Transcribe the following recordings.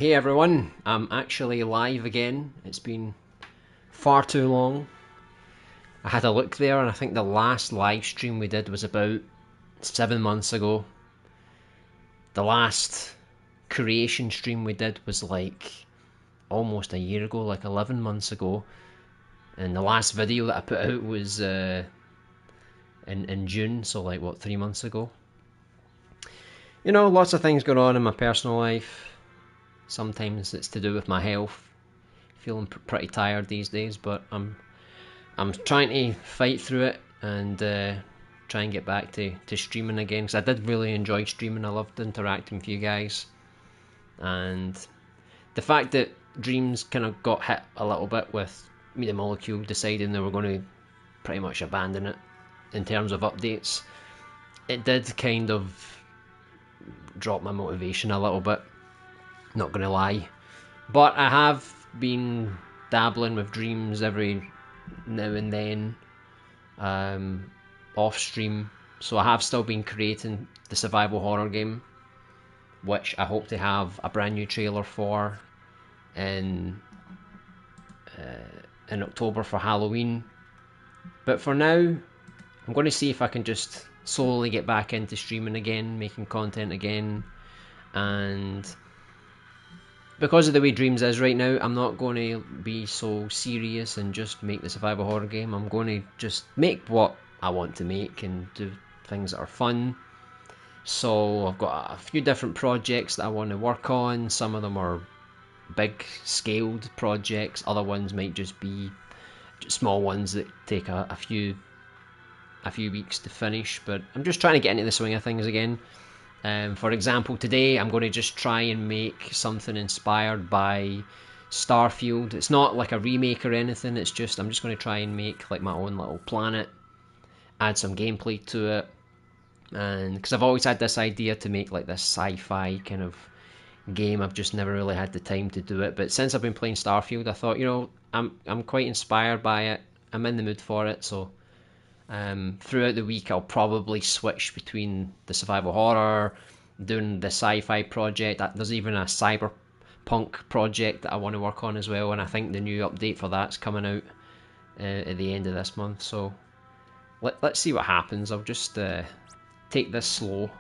Hey everyone, I'm actually live again. It's been far too long. I had a look there and I think the last live stream we did was about 7 months ago. The last creation stream we did was like almost a year ago, like 11 months ago. And the last video that I put out was in June, so like what, 3 months ago. You know, lots of things going on in my personal life. Sometimes it's to do with my health. Feeling pretty tired these days, but I'm trying to fight through it and try and get back to streaming again, because I did really enjoy streaming. I loved interacting with you guys, and the fact that Dreams kind of got hit a little bit with Meet the Molecule deciding they were going to pretty much abandon it in terms of updates, it did kind of drop my motivation a little bit, not gonna lie. But I have been dabbling with Dreams every now and then, off stream. So I have still been creating the survival horror game, which I hope to have a brand new trailer for in October for Halloween. But for now, I'm going to see if I can just slowly get back into streaming again, making content again, and because of the way Dreams is right now, I'm not going to be so serious and just make the survival horror game. I'm going to just make what I want to make and do things that are fun. So I've got a few different projects that I want to work on. Some of them are big scaled projects. Other ones might just be small ones that take a few weeks to finish. But I'm just trying to get into the swing of things again. For example, today I'm going to just try and make something inspired by STARFIELD. It's not like a remake or anything, it's just I'm just going to try and make like my own little planet, add some gameplay to it, and because I've always had this idea to make like this sci-fi kind of game, I've just never really had the time to do it. But since I've been playing STARFIELD, I thought, you know, I'm quite inspired by it. I'm in the mood for it, so throughout the week I'll probably switch between the survival horror, doing the sci-fi project. There's even a cyberpunk project that I want to work on as well, and I think the new update for that's coming out at the end of this month. So let's see what happens. I'll just take this slow.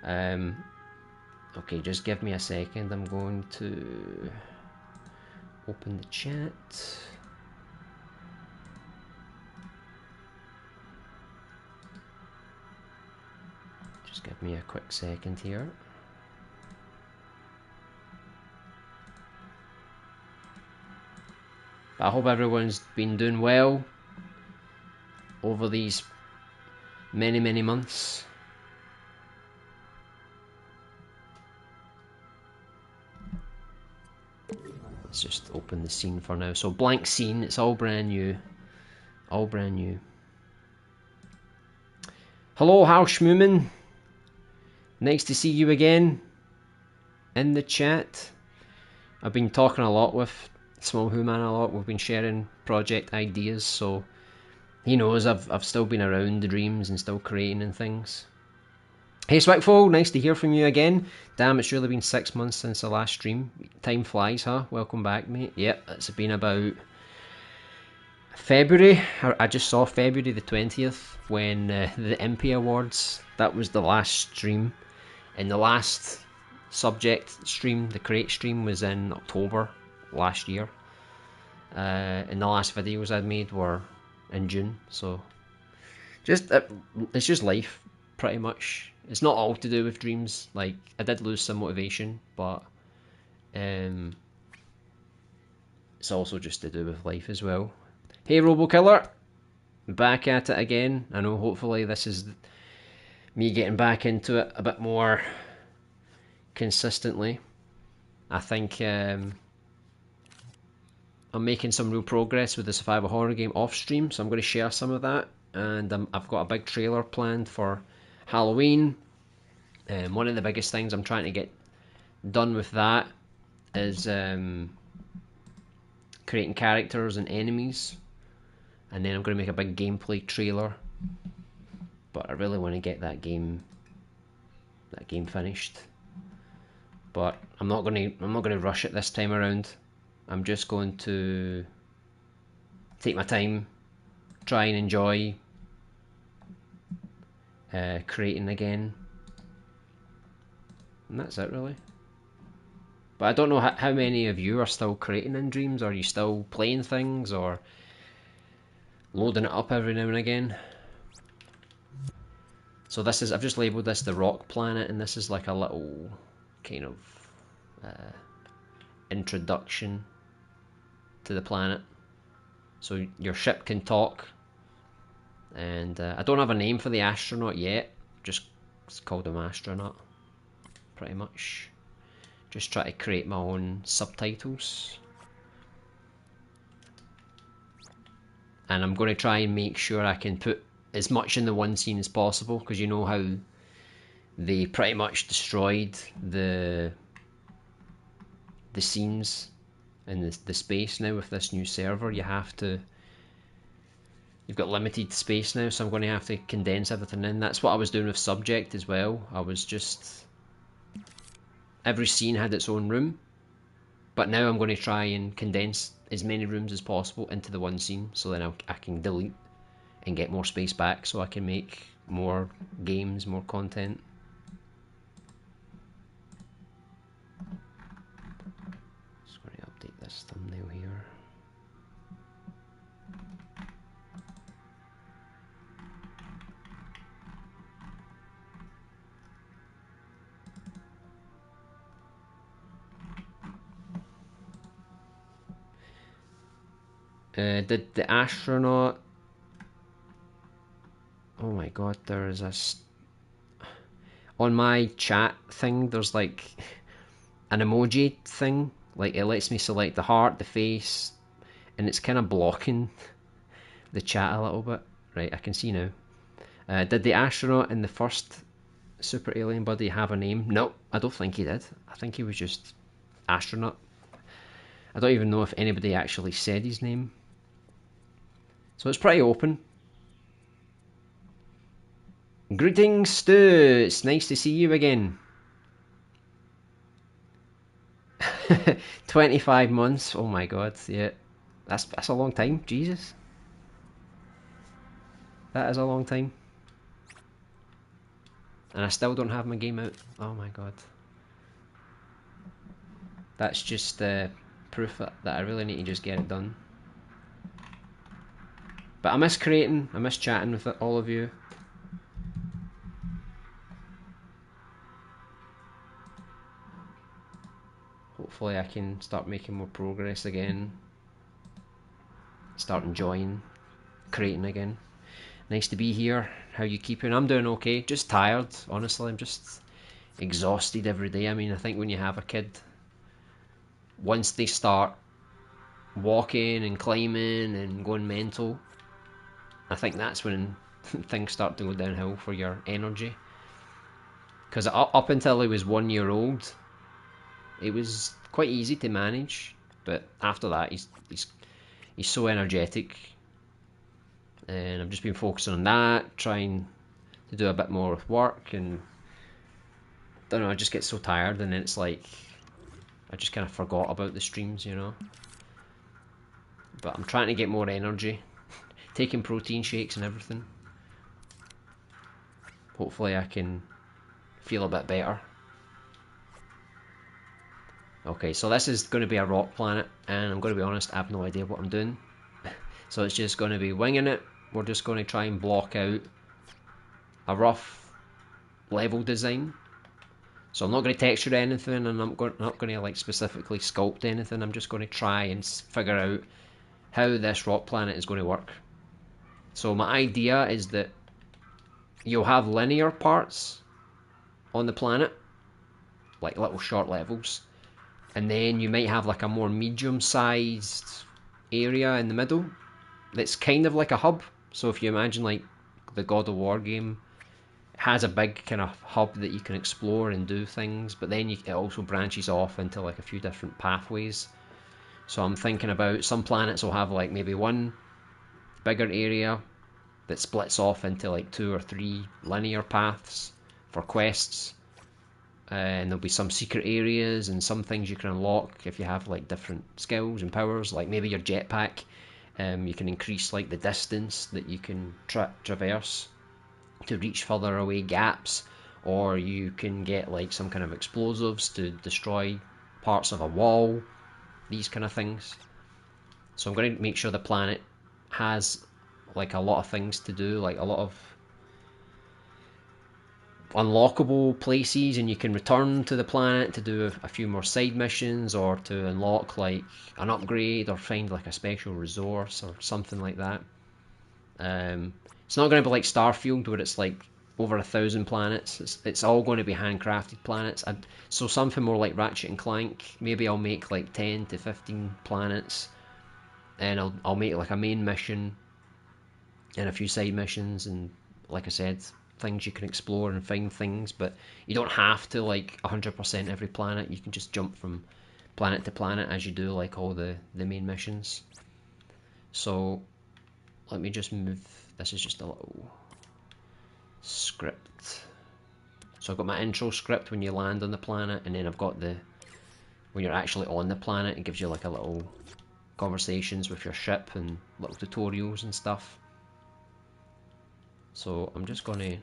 Okay, just give me a second. I'm going to open the chat. Just give me a quick second here. But I hope everyone's been doing well over these many months. Let's just open the scene for now. So blank scene, it's all brand new. All brand new. Hello, Hal Schmuman. Nice to see you again in the chat. I've been talking a lot with Small Human a lot. We've been sharing project ideas, so he knows I've still been around the Dreams and still creating and things. Hey Swickful, nice to hear from you again. Damn, it's really been 6 months since the last stream. Time flies, huh? Welcome back, mate. Yep, it's been about February. I just saw February the 20th when the MP Awards, that was the last stream. And the last subject stream, the crate stream, was in October last year. And the last videos I'd made were in June. So it's just life, pretty much. It's not all to do with Dreams. Like, I did lose some motivation, but it's also just to do with life as well. Hey RoboKiller, back at it again. I know hopefully this is me getting back into it a bit more consistently. I think I'm making some real progress with the survival horror game off stream, so I'm going to share some of that. And I've got a big trailer planned for Halloween. One of the biggest things I'm trying to get done with that is creating characters and enemies, and then I'm going to make a big gameplay trailer. But I really want to get that game finished. but I'm not gonna rush it this time around. I'm just going to take my time, try and enjoy creating again, and that's it really. But I don't know how many of you are still creating in Dreams. Are you still playing things or loading it up every now and again? So this is, I've just labelled this the rock planet, and this is like a little kind of introduction to the planet. So your ship can talk, and I don't have a name for the astronaut yet, just it's called him astronaut, pretty much. Just try to create my own subtitles. And I'm going to try and make sure I can put as much in the one scene as possible, because you know how they pretty much destroyed the scenes and the space now with this new server. You've got limited space now, so I'm going to have to condense everything in. That's what I was doing with Subject as well. I was just, every scene had its own room, but now I'm going to try and condense as many rooms as possible into the one scene, so then I can delete and get more space back, so I can make more games, more content. Just going to update this thumbnail here. Did the astronaut... Oh my god, there is a... On my chat thing, there's like an emoji thing. Like, it lets me select the heart, the face, and it's kind of blocking the chat a little bit. Right, I can see now. Did the astronaut in the first Super Alien Buddy have a name? No, I don't think he did. I think he was just astronaut. I don't even know if anybody actually said his name. So it's pretty open. Greetings, Stu. It's nice to see you again. 25 months. Oh my god, yeah. That's a long time. Jesus. That is a long time. And I still don't have my game out. Oh my god. That's just proof that I really need to just get it done. But I miss creating, I miss chatting with all of you. Hopefully I can start making more progress again. Start enjoying creating again. Nice to be here. How you keeping? I'm doing okay. Just tired, honestly. I'm just exhausted every day. I mean, I think when you have a kid, once they start walking and climbing and going mental, I think that's when things start to go downhill for your energy. Because up until he was 1 year old, it was quite easy to manage, but after that he's so energetic, and I've just been focusing on that, trying to do a bit more with work, and I don't know, I just get so tired, and then it's like I just kind of forgot about the streams, you know. But I'm trying to get more energy, taking protein shakes and everything. Hopefully I can feel a bit better. Okay, so this is going to be a rock planet, and I'm going to be honest, I have no idea what I'm doing. So it's just going to be winging it. We're just going to try and block out a rough level design. So I'm not going to texture anything, and I'm not going to like specifically sculpt anything. I'm just going to try and figure out how this rock planet is going to work. So my idea is that you'll have linear parts on the planet, like little short levels, and then you might have like a more medium-sized area in the middle that's kind of like a hub. So if you imagine like the God of War game, it has a big kind of hub that you can explore and do things, but then it also branches off into like a few different pathways. So I'm thinking about some planets will have like maybe one bigger area that splits off into like 2 or 3 linear paths for quests. and there'll be some secret areas and some things you can unlock if you have like different skills and powers, like maybe your jetpack. You can increase like the distance that you can traverse to reach further away gaps, or you can get like some kind of explosives to destroy parts of a wall, these kind of things. So I'm going to make sure the planet has like a lot of things to do, like a lot of unlockable places, and you can return to the planet to do a few more side missions, or to unlock like an upgrade, or find like a special resource or something like that. It's not going to be like Starfield where it's like over 1,000 planets. It's all going to be handcrafted planets. So something more like Ratchet and Clank. Maybe I'll make like 10 to 15 planets, and I'll make like a main mission and a few side missions, and like I said, things you can explore and find things, but you don't have to like 100% every planet. You can just jump from planet to planet as you do like all the main missions. So let me just move. This is just a little script. So I've got my intro script when you land on the planet, and then I've got when you're actually on the planet, it gives you like a little conversations with your ship and little tutorials and stuff. So I'm just gonna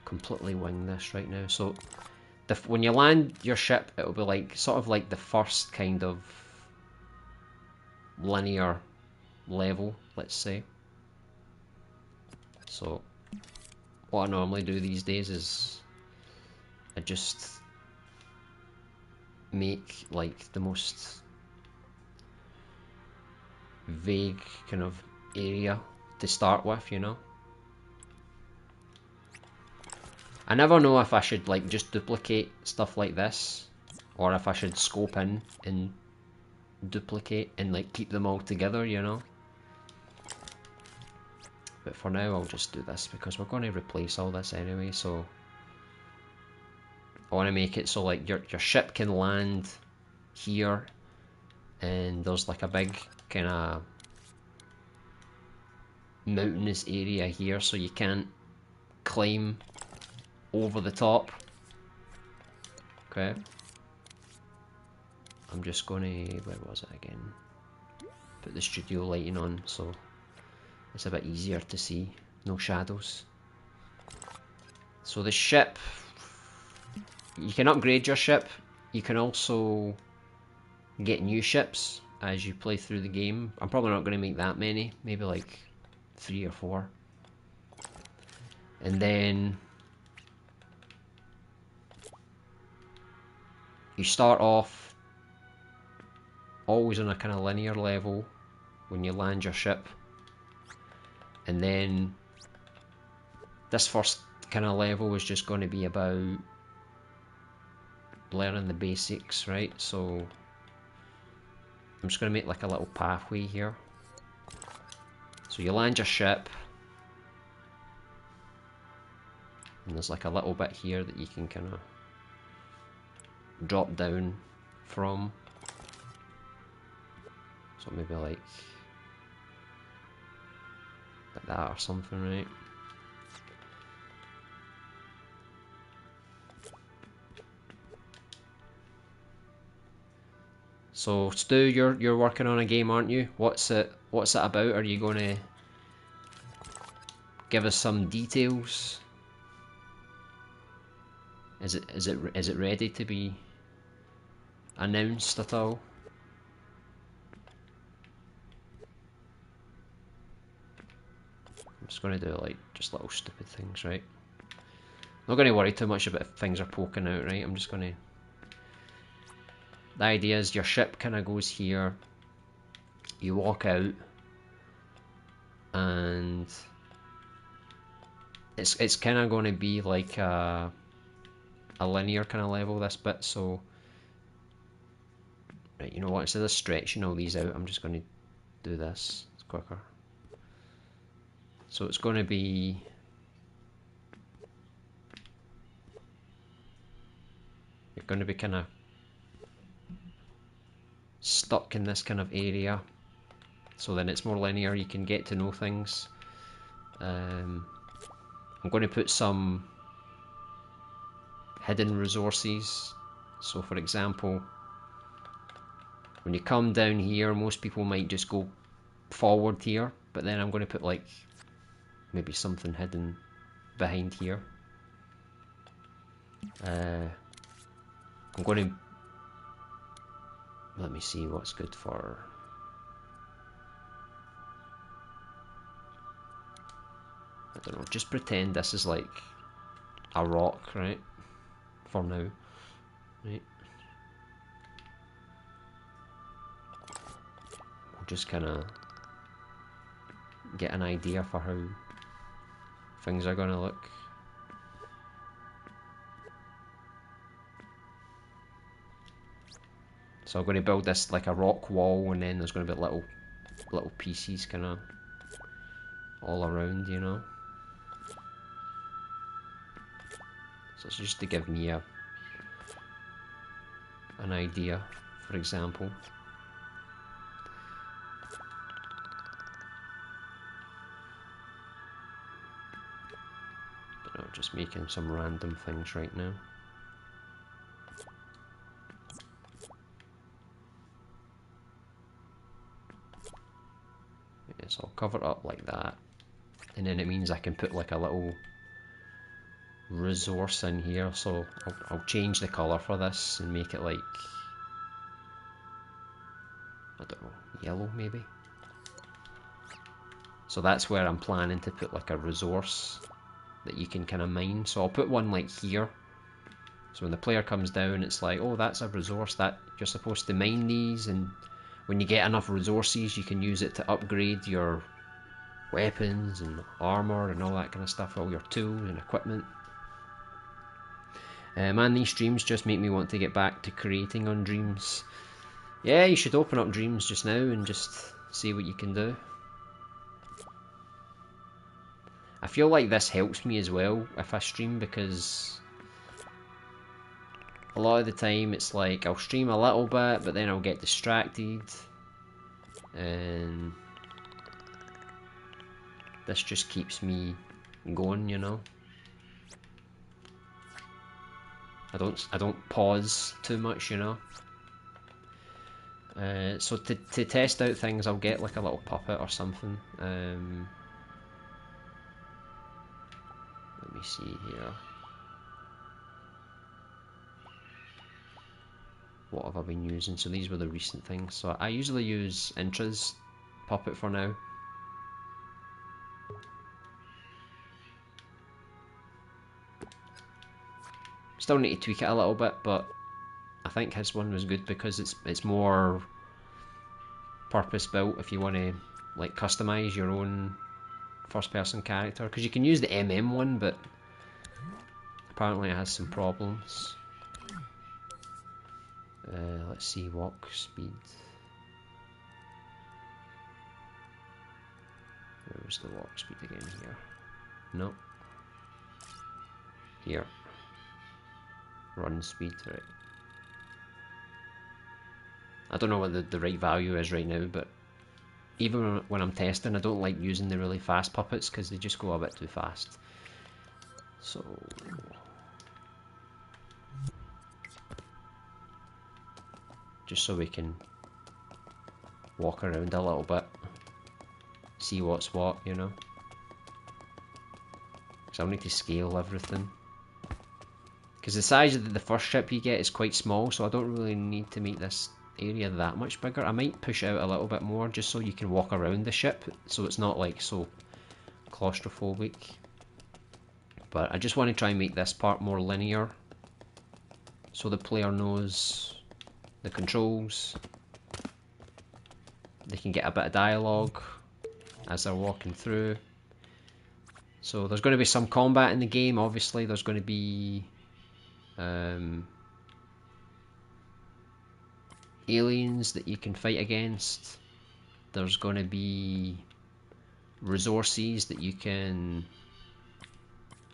completely wing this right now. So when you land your ship, it'll be like sort of like the first kind of linear level, let's say. So what I normally do these days is I just make like the most vague kind of area to start with, you know. I never know if I should like just duplicate stuff like this, or if I should scope in and duplicate and like keep them all together, you know. But for now I'll just do this because we're going to replace all this anyway. So I want to make it so like your ship can land here, and there's like a big kind of mountainous area here, so you can't climb over the top. Okay. I'm just gonna, where was it again? Put the studio lighting on so it's a bit easier to see, no shadows. So the ship, you can upgrade your ship. You can also get new ships as you play through the game. I'm probably not going to make that many, maybe like 3 or 4. And then you start off always on a kind of linear level when you land your ship, and then this first kind of level is just going to be about learning the basics, right? So I'm just going to make like a little pathway here. So you land your ship, and there's like a little bit here that you can kind of drop down from. So maybe like that or something, right? So Stu, you're working on a game, aren't you? What's it about? Are you going to give us some details? Is it ready to be announced at all? I'm just going to do like just little stupid things, right? Not going to worry too much about if things are poking out, right? I'm just going to... The idea is your ship kind of goes here, you walk out, and it's kind of going to be like a linear kind of level, this bit. So right, you know what, instead of stretching all these out, I'm just going to do this. It's quicker. So it's going to be... You're going to be kind of stuck in this kind of area, so then it's more linear, you can get to know things. I'm going to put some hidden resources. So for example, when you come down here, most people might just go forward here, but then I'm going to put like maybe something hidden behind here. I'm going to, let me see what's good for, I don't know, just pretend this is like a rock, right, for now, right? We'll just kind of get an idea for how things are going to look. So I'm going to build this like a rock wall, and then there's going to be little pieces kind of all around, you know. So it's just to give me an idea, for example. But I'm just making some random things right now. Yeah, so I'll cover it up like that, and then it means I can put like a little resource in here. So I'll change the color for this and make it like, I don't know, yellow maybe. So that's where I'm planning to put like a resource that you can kind of mine. So I'll put one like here. So when the player comes down, it's like, oh, that's a resource that you're supposed to mine these, and when you get enough resources, you can use it to upgrade your weapons and armor and all that kind of stuff, all your tools and equipment. Man, these streams just make me want to get back to creating on Dreams. Yeah, you should open up Dreams just now and just see what you can do. I feel like this helps me as well if I stream, because a lot of the time it's like I'll stream a little bit, but then I'll get distracted, and this just keeps me going, you know. I don't pause too much, you know. So to test out things, I'll get like a little puppet or something. Let me see here. What have I been using? So these were the recent things. So I usually use Intra's puppet for now. Still need to tweak it a little bit, but I think his one was good because it's more purpose built if you want to like customize your own first person character, because you can use the MM one, but apparently it has some problems. Let's see, walk speed. Where was the walk speed again? Here. No. Here. Run speed, right. I don't know what the right value is right now, but even when I'm testing, I don't like using the really fast puppets because they just go a bit too fast. So just so we can walk around a little bit, see what's what, you know. So I'll need to scale everything, because the size of the first ship you get is quite small, so I don't really need to make this area that much bigger. I might push out a little bit more just so you can walk around the ship, so it's not like so claustrophobic. But I just want to try and make this part more linear, so the player knows the controls. They can get a bit of dialogue as they're walking through. So there's going to be some combat in the game, obviously. There's going to be aliens that you can fight against. There's going to be resources that you can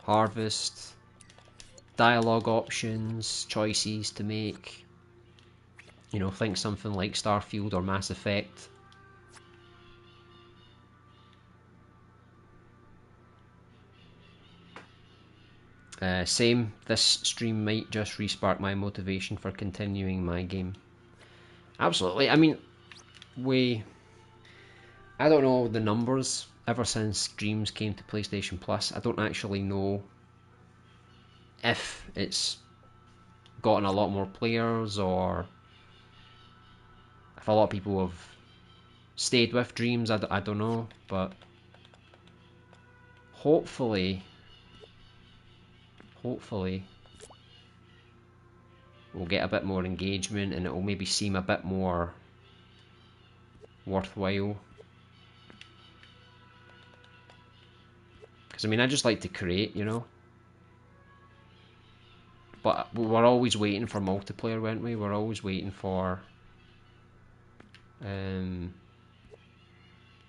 harvest, dialogue options, choices to make. You know, think something like STARFIELD or Mass Effect. Same, this stream might just respark my motivation for continuing my game. Absolutely. I mean, I don't know the numbers ever since Dreams came to PlayStation Plus. I don't actually know if it's gotten a lot more players or if a lot of people have stayed with Dreams. I don't know, but hopefully we'll get a bit more engagement and it will maybe seem a bit more worthwhile. Because I mean, I just like to create, you know. But we're always waiting for multiplayer, weren't we? We're always waiting for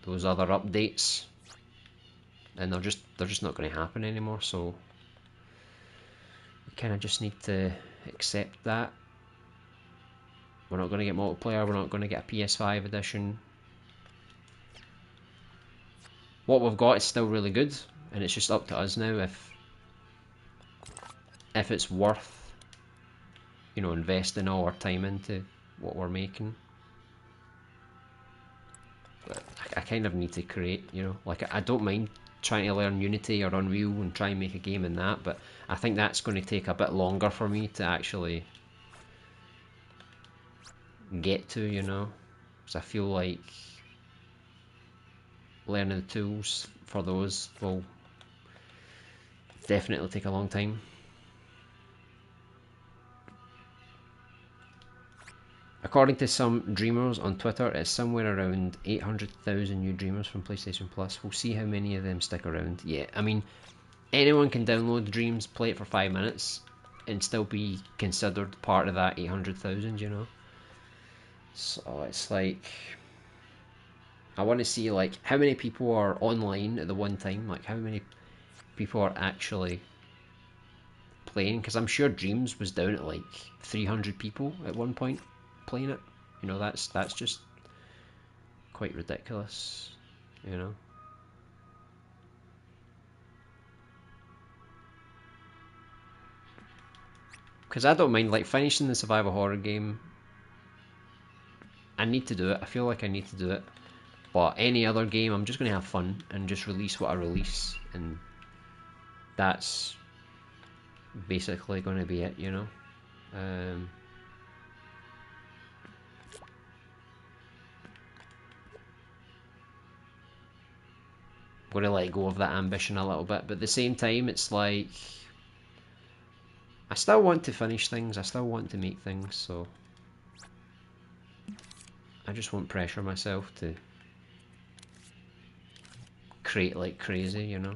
those other updates, and they're just not going to happen anymore. So we kind of just need to accept that. We're not going to get multiplayer. We're not going to get a PS5 edition. What we've got is still really good, and it's just up to us now if it's worth, you know, investing all our time into what we're making. But I kind of need to create, you know, like I don't mind trying to learn Unity or Unreal and try and make a game in that, but I think that's going to take a bit longer for me to actually get to, you know, because I feel like learning the tools for those will definitely take a long time. According to some dreamers on Twitter, it's somewhere around 800,000 new dreamers from PlayStation Plus. We'll see how many of them stick around. Yeah, I mean, anyone can download Dreams, play it for 5 minutes, and still be considered part of that 800,000, you know? So it's like, I want to see like how many people are online at the one time, like how many people are actually playing, because I'm sure Dreams was down at like 300 people at one point playing it. You know, that's just quite ridiculous, you know. Because I don't mind like finishing the survival horror game. I need to do it. I feel like I need to do it. But any other game, I'm just going to have fun and just release what I release, and that's basically going to be it, you know. I'm going to let go of that ambition a little bit, but at the same time, it's like I still want to finish things. I still want to make things, so I just won't pressure myself to create like crazy, you know.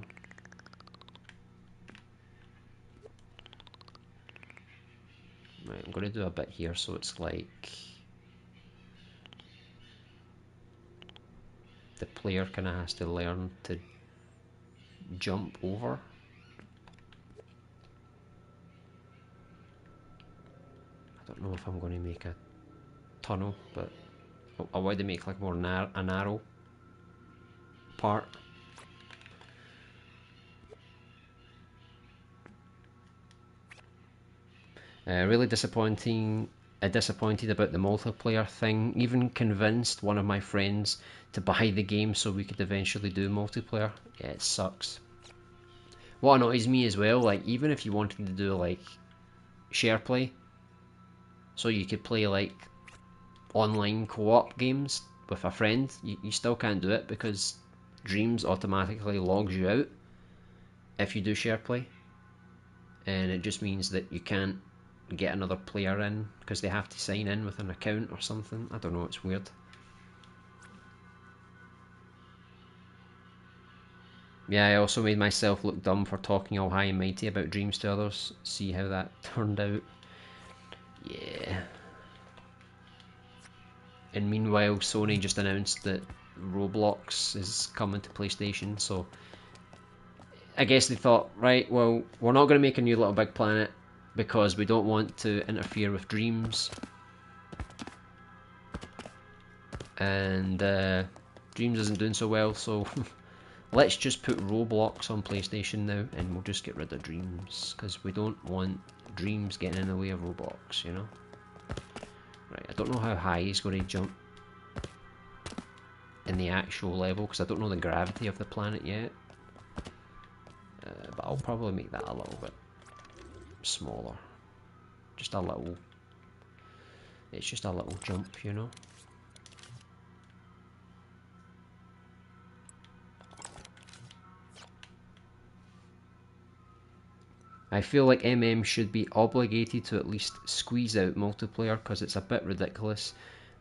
Right, I'm going to do a bit here so it's like the player kind of has to learn to jump over. I don't know if I'm going to make a tunnel, but I want to make like more a narrow part. Really disappointed about the multiplayer thing. Even convinced one of my friends to buy the game so we could eventually do multiplayer. Yeah, it sucks. What annoys me as well, like even if you wanted to do like share play, so you could play like online co-op games with a friend, you still can't do it because Dreams automatically logs you out if you do share play, and it just means that you can't get another player in because they have to sign in with an account or something. I don't know, it's weird. Yeah, I also made myself look dumb for talking all high and mighty about Dreams to others. See how that turned out. Yeah. And meanwhile, Sony just announced that Roblox is coming to PlayStation, so I guess they thought, right, well, we're not going to make a new Little Big Planet because we don't want to interfere with Dreams. And Dreams isn't doing so well, so Let's just put Roblox on PlayStation now, and we'll just get rid of Dreams, because we don't want Dreams getting in the way of Roblox, you know? Right, I don't know how high he's going to jump in the actual level, because I don't know the gravity of the planet yet. But I'll probably make that a little bit smaller. Just a little... It's just a little jump, you know? I feel like MM should be obligated to at least squeeze out multiplayer, because it's a bit ridiculous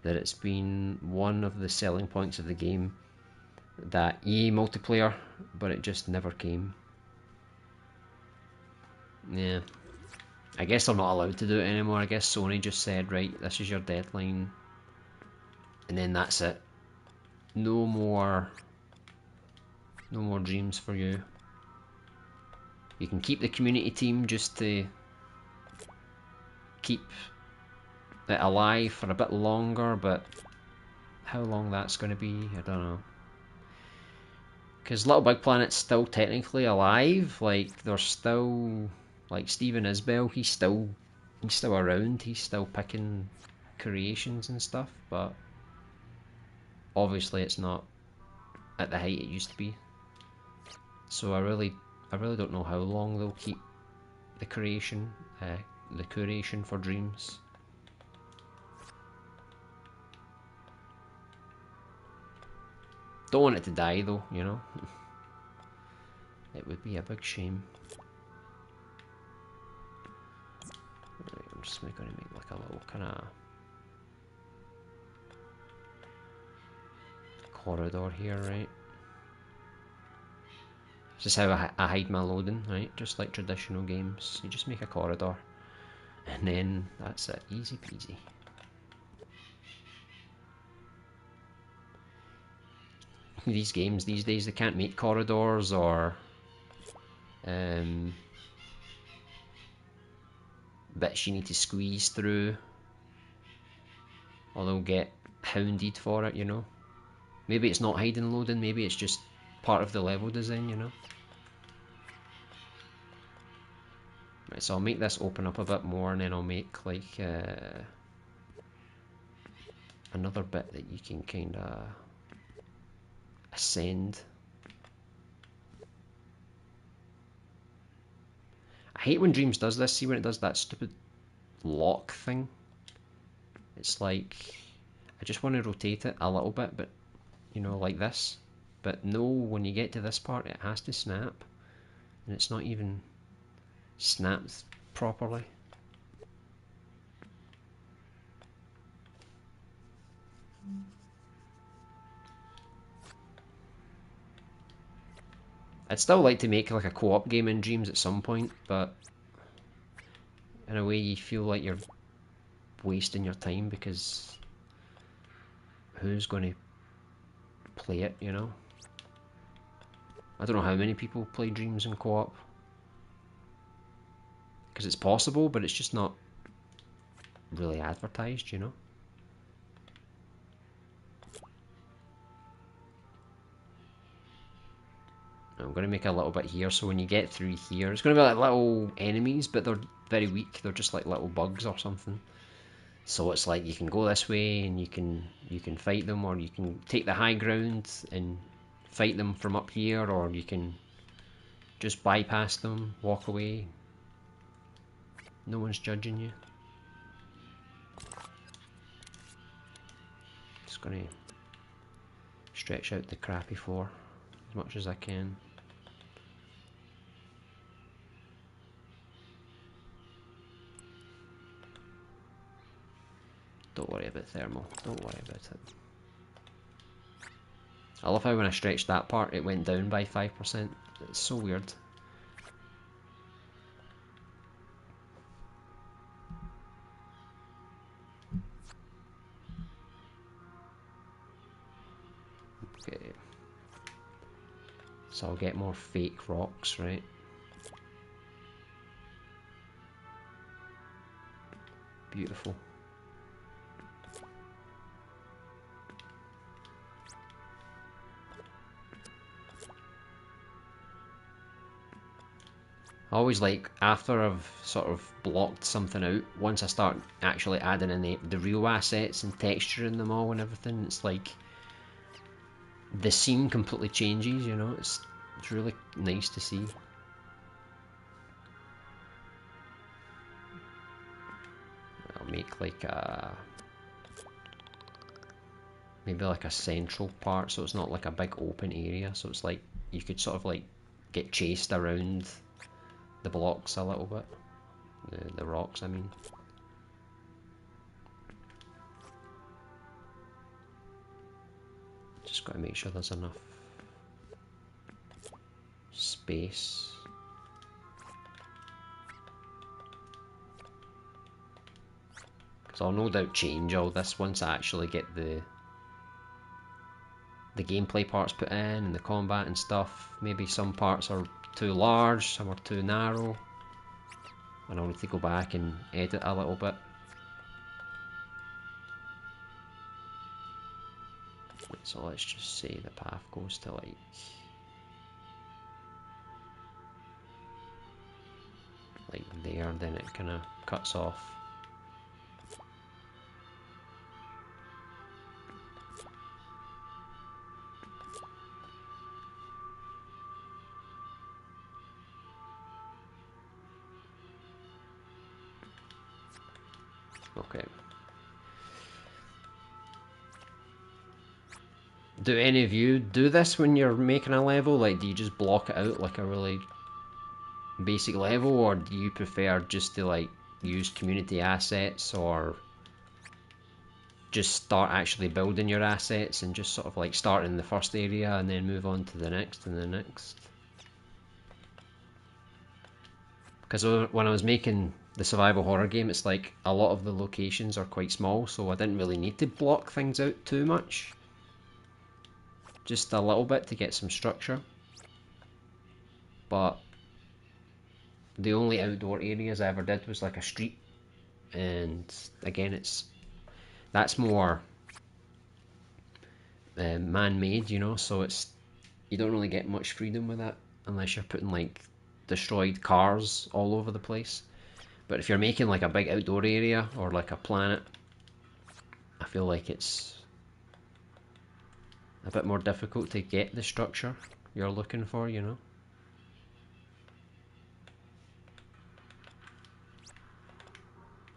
that it's been one of the selling points of the game, that EA multiplayer, but it just never came. Yeah. I guess they're not allowed to do it anymore. I guess Sony just said, right, this is your deadline, and then that's it. No more Dreams for you. You can keep the community team just to keep it alive for a bit longer, but how long that's going to be, I don't know. Because Little Big Planet's still technically alive. Like, there's still, like, Steven Isbell, he's still around. He's still picking creations and stuff, but obviously it's not at the height it used to be. So I really don't know how long they'll keep the curation for Dreams. Don't want it to die though, you know. It would be a big shame. Right, I'm just going to make like a little kind of corridor here, right? This is how I hide my loading, right? Just like traditional games. You just make a corridor, and then that's it. Easy peasy. These games these days, they can't make corridors or bits you need to squeeze through, or they'll get hounded for it, you know? Maybe it's not hiding loading, maybe it's just part of the level design, you know? Right, so I'll make this open up a bit more, and then I'll make like another bit that you can kind of ascend. I hate when Dreams does this. See when it does that stupid lock thing? It's like, I just want to rotate it a little bit, but you know, like this. But no, when you get to this part, it has to snap, and it's not even snapped properly. I'd still like to make like a co-op game in Dreams at some point, but in a way you feel like you're wasting your time, because who's going to play it, you know? I don't know how many people play Dreams in co-op, because it's possible, but it's just not really advertised, you know? I'm going to make a little bit here, so when you get through here, it's going to be like little enemies, but they're very weak. They're just like little bugs or something. So it's like you can go this way and you can fight them, or you can take the high ground and fight them from up here, or you can just bypass them, walk away. No one's judging you. Just going to stretch out the crappy floor as much as I can. Don't worry about thermal, don't worry about it. I love how when I stretched that part it went down by 5%. It's so weird. Okay. So I'll get more fake rocks, right? Beautiful. always like, after I've sort of blocked something out, once I start actually adding in the real assets and texturing them all and everything, it's like the scene completely changes, you know. It's really nice to see. I'll make like a, maybe like a central part, so it's not like a big open area, so it's like you could sort of like get chased around the blocks a little bit, the rocks I mean. Just got to make sure there's enough space. Because I'll no doubt change all this once I actually get the gameplay parts put in and the combat and stuff. Maybe some parts are too large, some are too narrow, and I'll need to go back and edit a little bit. So let's just say the path goes to like there, then it kind of cuts off. Okay. Do any of you do this when you're making a level? Like, do you just block it out like a really basic level, or do you prefer just to like use community assets, or just start actually building your assets and just sort of like start in the first area and then move on to the next and the next? Because when I was making the survival horror game, it's like a lot of the locations are quite small, so I didn't really need to block things out too much. Just a little bit to get some structure. But the only outdoor areas I ever did was like a street, and again, that's more man-made, you know, so you don't really get much freedom with that unless you're putting like destroyed cars all over the place. But if you're making like a big outdoor area or like a planet, I feel like it's a bit more difficult to get the structure you're looking for, you know.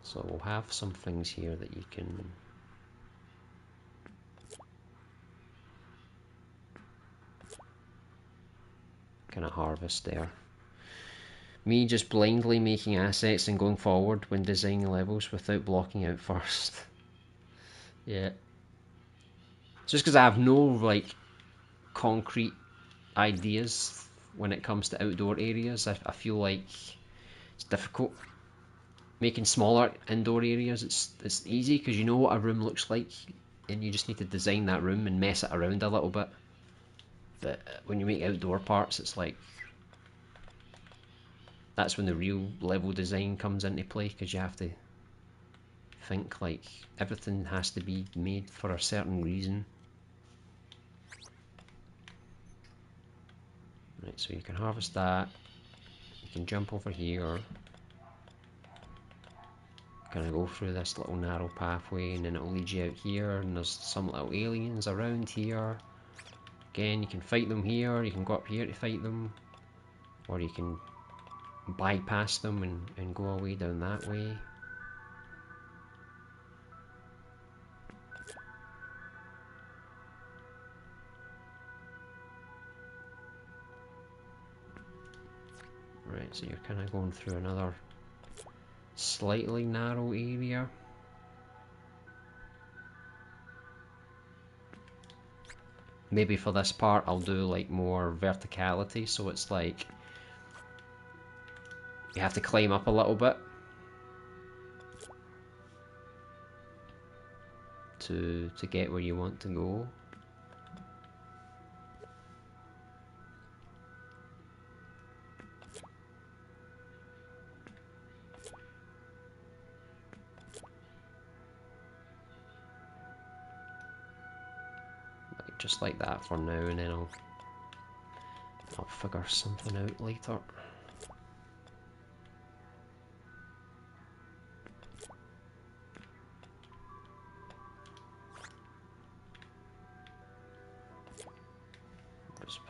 So we'll have some things here that you can kind of harvest there. Me just blindly making assets and going forward when designing levels without blocking out first. Yeah. Just because I have no like concrete ideas when it comes to outdoor areas, I feel like it's difficult. Making smaller indoor areas, it's easy because you know what a room looks like, and you just need to design that room and mess it around a little bit. But when you make outdoor parts, it's like that's when the real level design comes into play, because you have to think like everything has to be made for a certain reason. Right, so you can harvest that, you can jump over here, kind of go through this little narrow pathway, and then it'll lead you out here, and there's some little aliens around here. Again, you can fight them here, you can go up here to fight them, or you can bypass them and go away down that way. Right, so you're kind of going through another slightly narrow area. Maybe for this part I'll do like more verticality, so it's like you have to climb up a little bit to get where you want to go. Just like that for now, and then I'll figure something out later.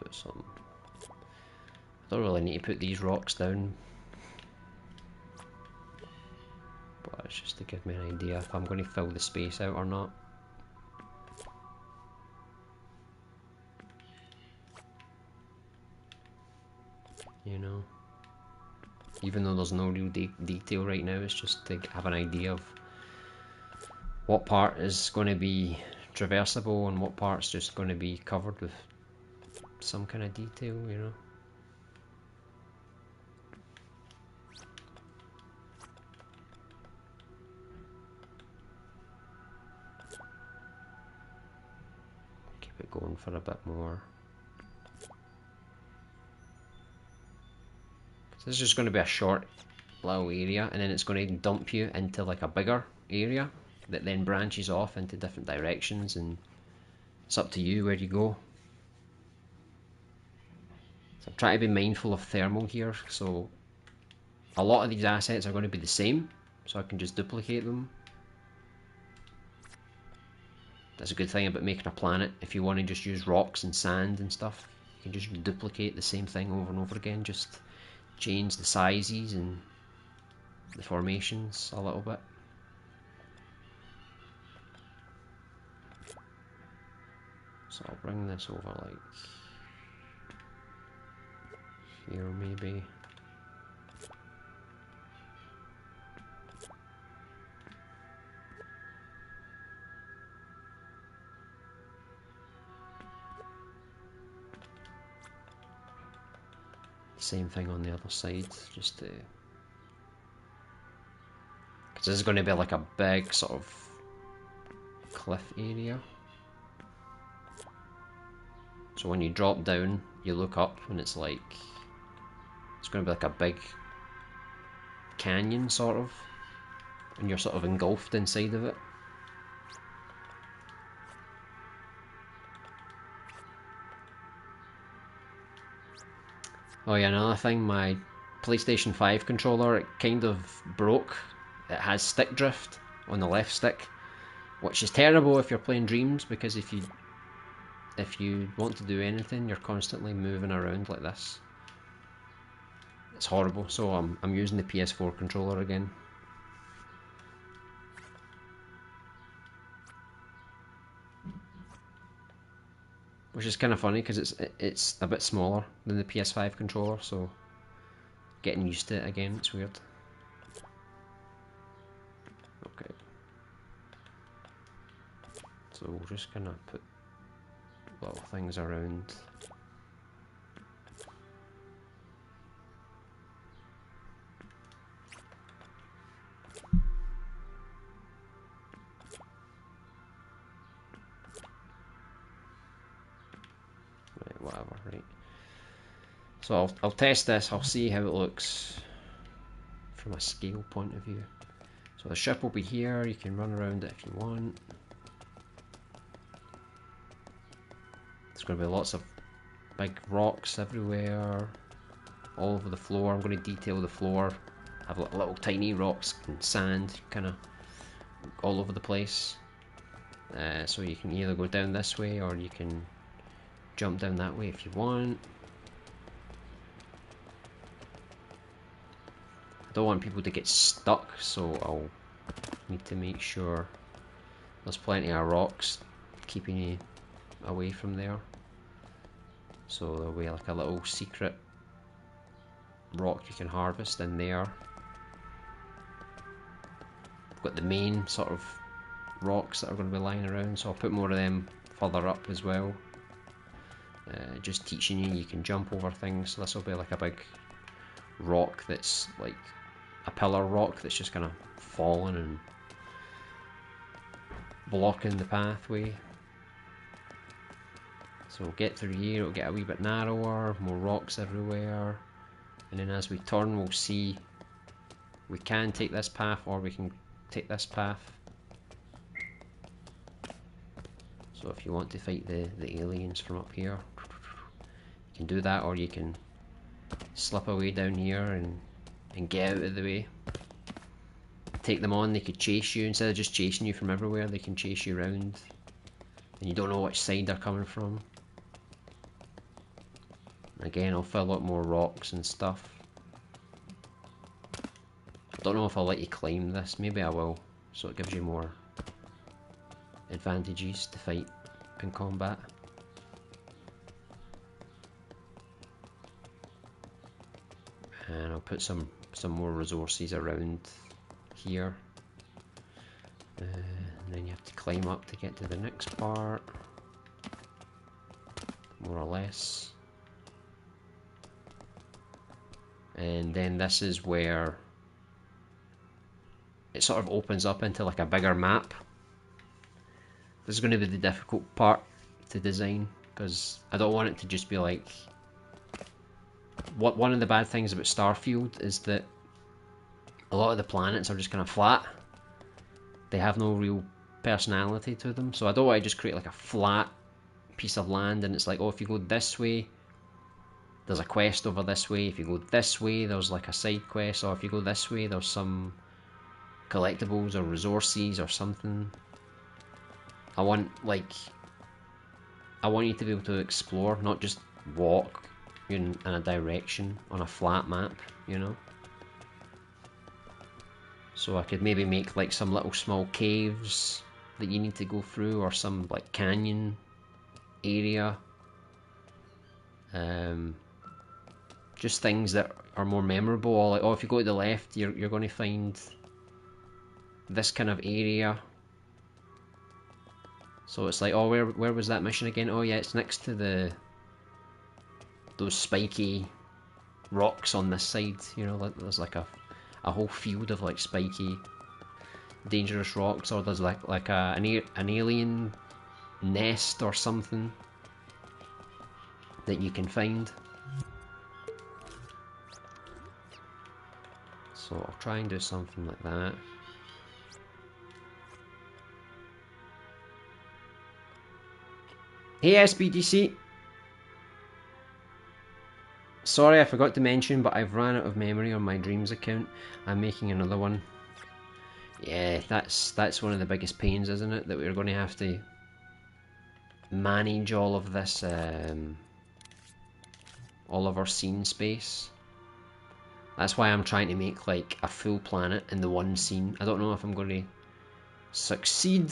put some. I don't really need to put these rocks down, but it's just to give me an idea if I'm going to fill the space out or not. You know, even though there's no real detail right now, it's just to have an idea of what part is going to be traversable and what part's just going to be covered with some kind of detail, you know. Keep it going for a bit more. This is just going to be a short little area, and then it's going to dump you into like a bigger area that then branches off into different directions, and it's up to you where you go. So I'm trying to be mindful of thermal here, so a lot of these assets are going to be the same, so I can just duplicate them. That's a good thing about making a planet. If you want to just use rocks and sand and stuff, you can just duplicate the same thing over and over again, just change the sizes and the formations a little bit. So I'll bring this over like here maybe. Same thing on the other side, just to, because this is going to be like a big sort of cliff area. So when you drop down, you look up and it's like, it's going to be like a big canyon sort of, and you're sort of engulfed inside of it. Oh yeah, another thing, my PlayStation 5 controller, it kind of broke. It has stick drift on the left stick, which is terrible if you're playing Dreams, because if you want to do anything, you're constantly moving around like this. It's horrible, so I'm using the PS4 controller again. Which is kind of funny because it's a bit smaller than the PS5 controller, so getting used to it again, it's weird. Okay. So we're just gonna put little things around. Right, whatever, right. So I'll test this, I'll see how it looks from a scale point of view. So the ship will be here, you can run around it if you want. There's going to be lots of big rocks everywhere, all over the floor. I'm going to detail the floor, have little tiny rocks and sand kind of all over the place. So you can either go down this way or you can jump down that way if you want. I don't want people to get stuck, so I'll need to make sure there's plenty of rocks keeping you away from there. So there'll be like a little secret rock you can harvest in there. I've got the main sort of rocks that are going to be lying around, so I'll put more of them further up as well. Just teaching you can jump over things. So this will be like a big rock that's like a pillar rock that's just kind of falling and blocking the pathway. So we'll get through here, it'll get a wee bit narrower, more rocks everywhere, and then as we turn we'll see we can take this path or we can take this path. So if you want to fight the aliens from up here, you can do that, or you can slip away down here and get out of the way. Take them on, they could chase you. Instead of just chasing you from everywhere, they can chase you around and you don't know which side they're coming from. Again, I'll fill up more rocks and stuff. Don't know if I'll let you climb this, maybe I will, so it gives you more advantages to fight in combat. And I'll put some more resources around here. And then you have to climb up to get to the next part, more or less. And then this is where it sort of opens up into like a bigger map. This is going to be the difficult part to design, because I don't want it to just be like... One of the bad things about Starfield is that a lot of the planets are just kind of flat. They have no real personality to them, so I don't want to just create like a flat piece of land and it's like, oh, if you go this way, there's a quest over this way. If you go this way, there's like a side quest, or if you go this way, there's some collectibles or resources or something. I want you to be able to explore, not just walk in a direction on a flat map, you know? So I could maybe make like some little small caves that you need to go through, or some like canyon area. Just things that are more memorable, or like, oh, if you go to the left, you're going to find this kind of area. So it's like, oh, where was that mission again? Oh yeah, it's next to those spiky rocks on this side, you know, there's like a whole field of like spiky, dangerous rocks, or there's like an alien nest or something that you can find. So I'll try and do something like that. Hey SBDC! Sorry I forgot to mention, but I've ran out of memory on my Dreams account. I'm making another one. Yeah, that's one of the biggest pains, isn't it? That we're going to have to manage all of this, all of our scene space. That's why I'm trying to make like a full planet in the one scene. I don't know if I'm going to succeed,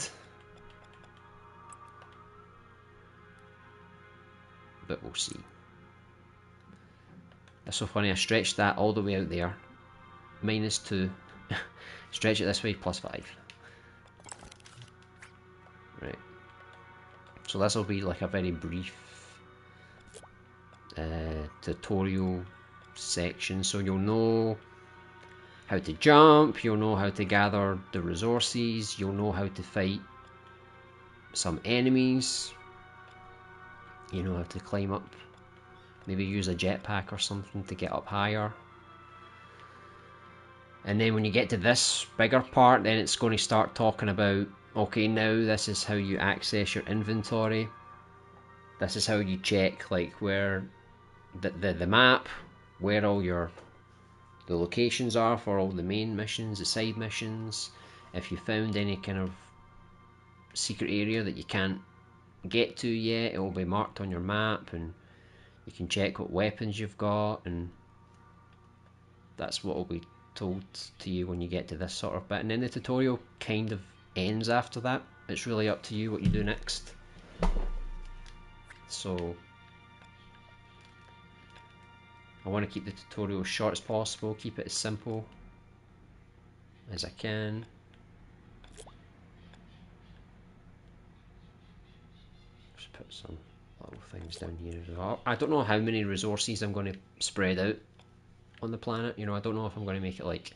but we'll see. That's so funny, I stretched that all the way out there. -2. Stretch it this way, +5. Right. So this will be like a very brief tutorial section, so you'll know how to jump, you'll know how to gather the resources, you'll know how to fight some enemies, you know how to climb up, maybe use a jetpack or something to get up higher. And then when you get to this bigger part, then it's going to start talking about, okay, now this is how you access your inventory. This is how you check like where the map, where all the locations are for all the main missions, the side missions. If you found any kind of secret area that you can't get to yet, it will be marked on your map, and you can check what weapons you've got, and that's what will be told to you when you get to this sort of bit. And then the tutorial kind of ends after that. It's really up to you what you do next. So I want to keep the tutorial as short as possible, keep it as simple as I can. Just put some little things down here as well. I don't know how many resources I'm going to spread out on the planet. You know, I don't know if I'm going to make it like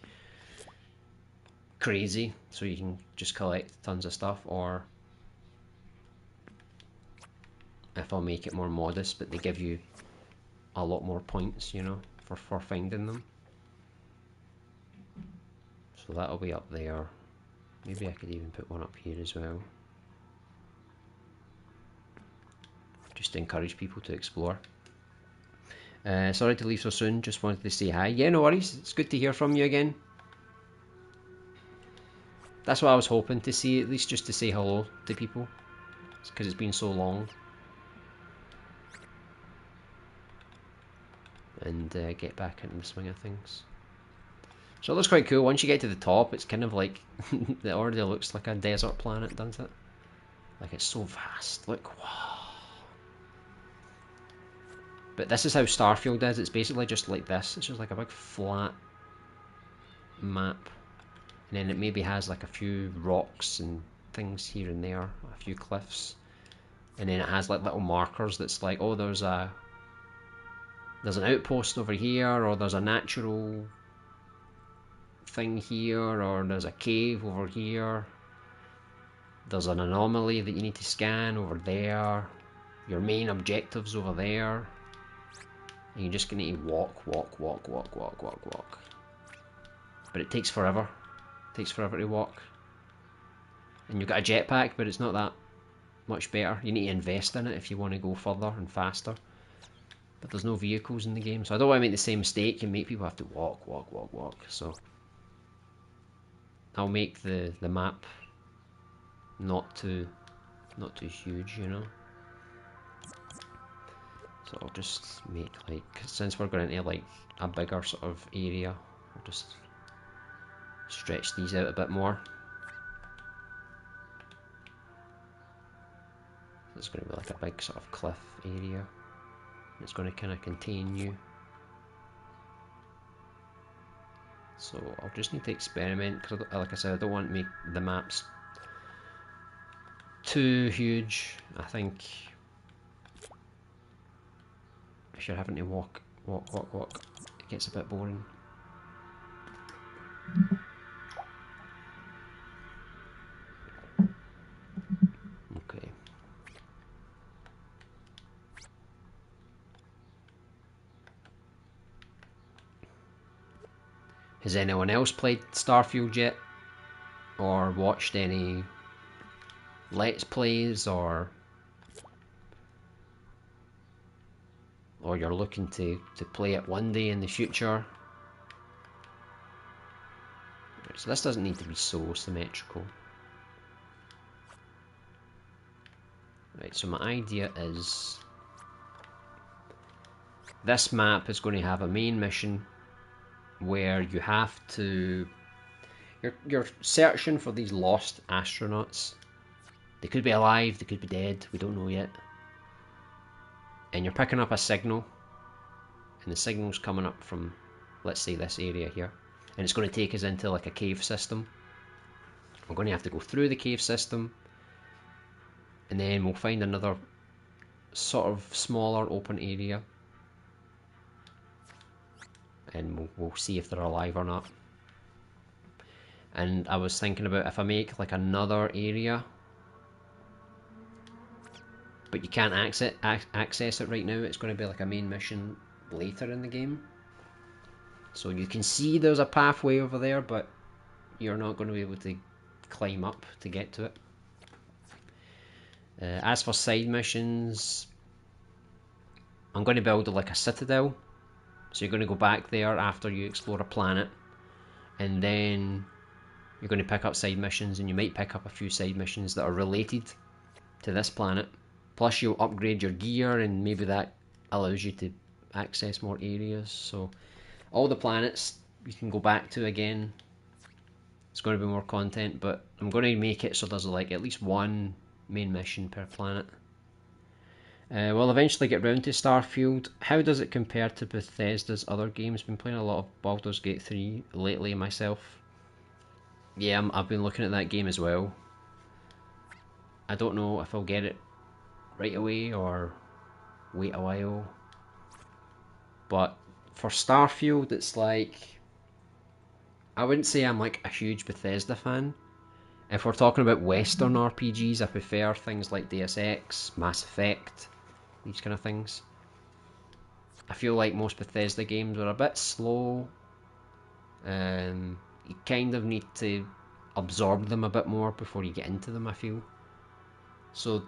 crazy so you can just collect tons of stuff, or if I'll make it more modest but they give you a lot more points, you know, for finding them. So that'll be up there. Maybe I could even put one up here as well, just to encourage people to explore. Sorry to leave so soon, just wanted to say hi. Yeah, no worries, it's good to hear from you again. That's what I was hoping to see, at least just to say hello to people, because it's been so long. and get back into the swing of things. So it looks quite cool. Once you get to the top, it's kind of like it already looks like a desert planet, doesn't it? Like it's so vast. Look, wow. But this is how Starfield is. It's basically just like this. It's just like a big flat map, and then it maybe has like a few rocks and things here and there, a few cliffs, and then it has like little markers that's like, oh, there's an outpost over here, or there's a natural thing here, or there's a cave over here, there's an anomaly that you need to scan over there, your main objective's over there, and you're just going to walk. But it takes forever. It takes forever to walk. And you've got a jetpack, but it's not that much better. You need to invest in it if you want to go further and faster. But there's no vehicles in the game, so I don't want to make the same mistake and make people have to walk. So I'll make the map not too huge, you know. So I'll just make, like, since we're going into like a bigger sort of area, I'll just stretch these out a bit more. It's going to be like a big sort of cliff area. It's going to kind of contain you. So I'll just need to experiment, because like I said, I don't want to make the maps too huge. I think if you're having to walk, it gets a bit boring. Okay. Has anyone else played Starfield yet? Or watched any Let's Plays, or you're looking to play it one day in the future? Right, so this doesn't need to be so symmetrical. Right, so my idea is this map is going to have a main mission where you have to... You're searching for these lost astronauts. They could be alive, they could be dead, we don't know yet. And you're picking up a signal, and the signal's coming up from, let's say, this area here, and it's going to take us into like a cave system. We're going to have to go through the cave system, and then we'll find another sort of smaller open area, and we'll see if they're alive or not. And I was thinking about if I make like another area, but you can't access it right now, it's going to be like a main mission later in the game. So you can see there's a pathway over there, but you're not going to be able to climb up to get to it. As for side missions, I'm going to build like a citadel. So you're going to go back there after you explore a planet, and then you're going to pick up side missions, and you might pick up a few side missions that are related to this planet. Plus you'll upgrade your gear, and maybe that allows you to access more areas. So all the planets you can go back to again. It's going to be more content, but I'm going to make it so there's like at least one main mission per planet. We'll eventually get round to Starfield. How does it compare to Bethesda's other games? Been playing a lot of Baldur's Gate 3 lately myself. Yeah, I've been looking at that game as well. I don't know if I'll get it right away or wait a while. But for Starfield, it's like... I wouldn't say I'm like a huge Bethesda fan. If we're talking about Western RPGs, I prefer things like Deus Ex, Mass Effect, these kind of things. I feel like most Bethesda games are a bit slow. You kind of need to absorb them a bit more before you get into them, I feel. So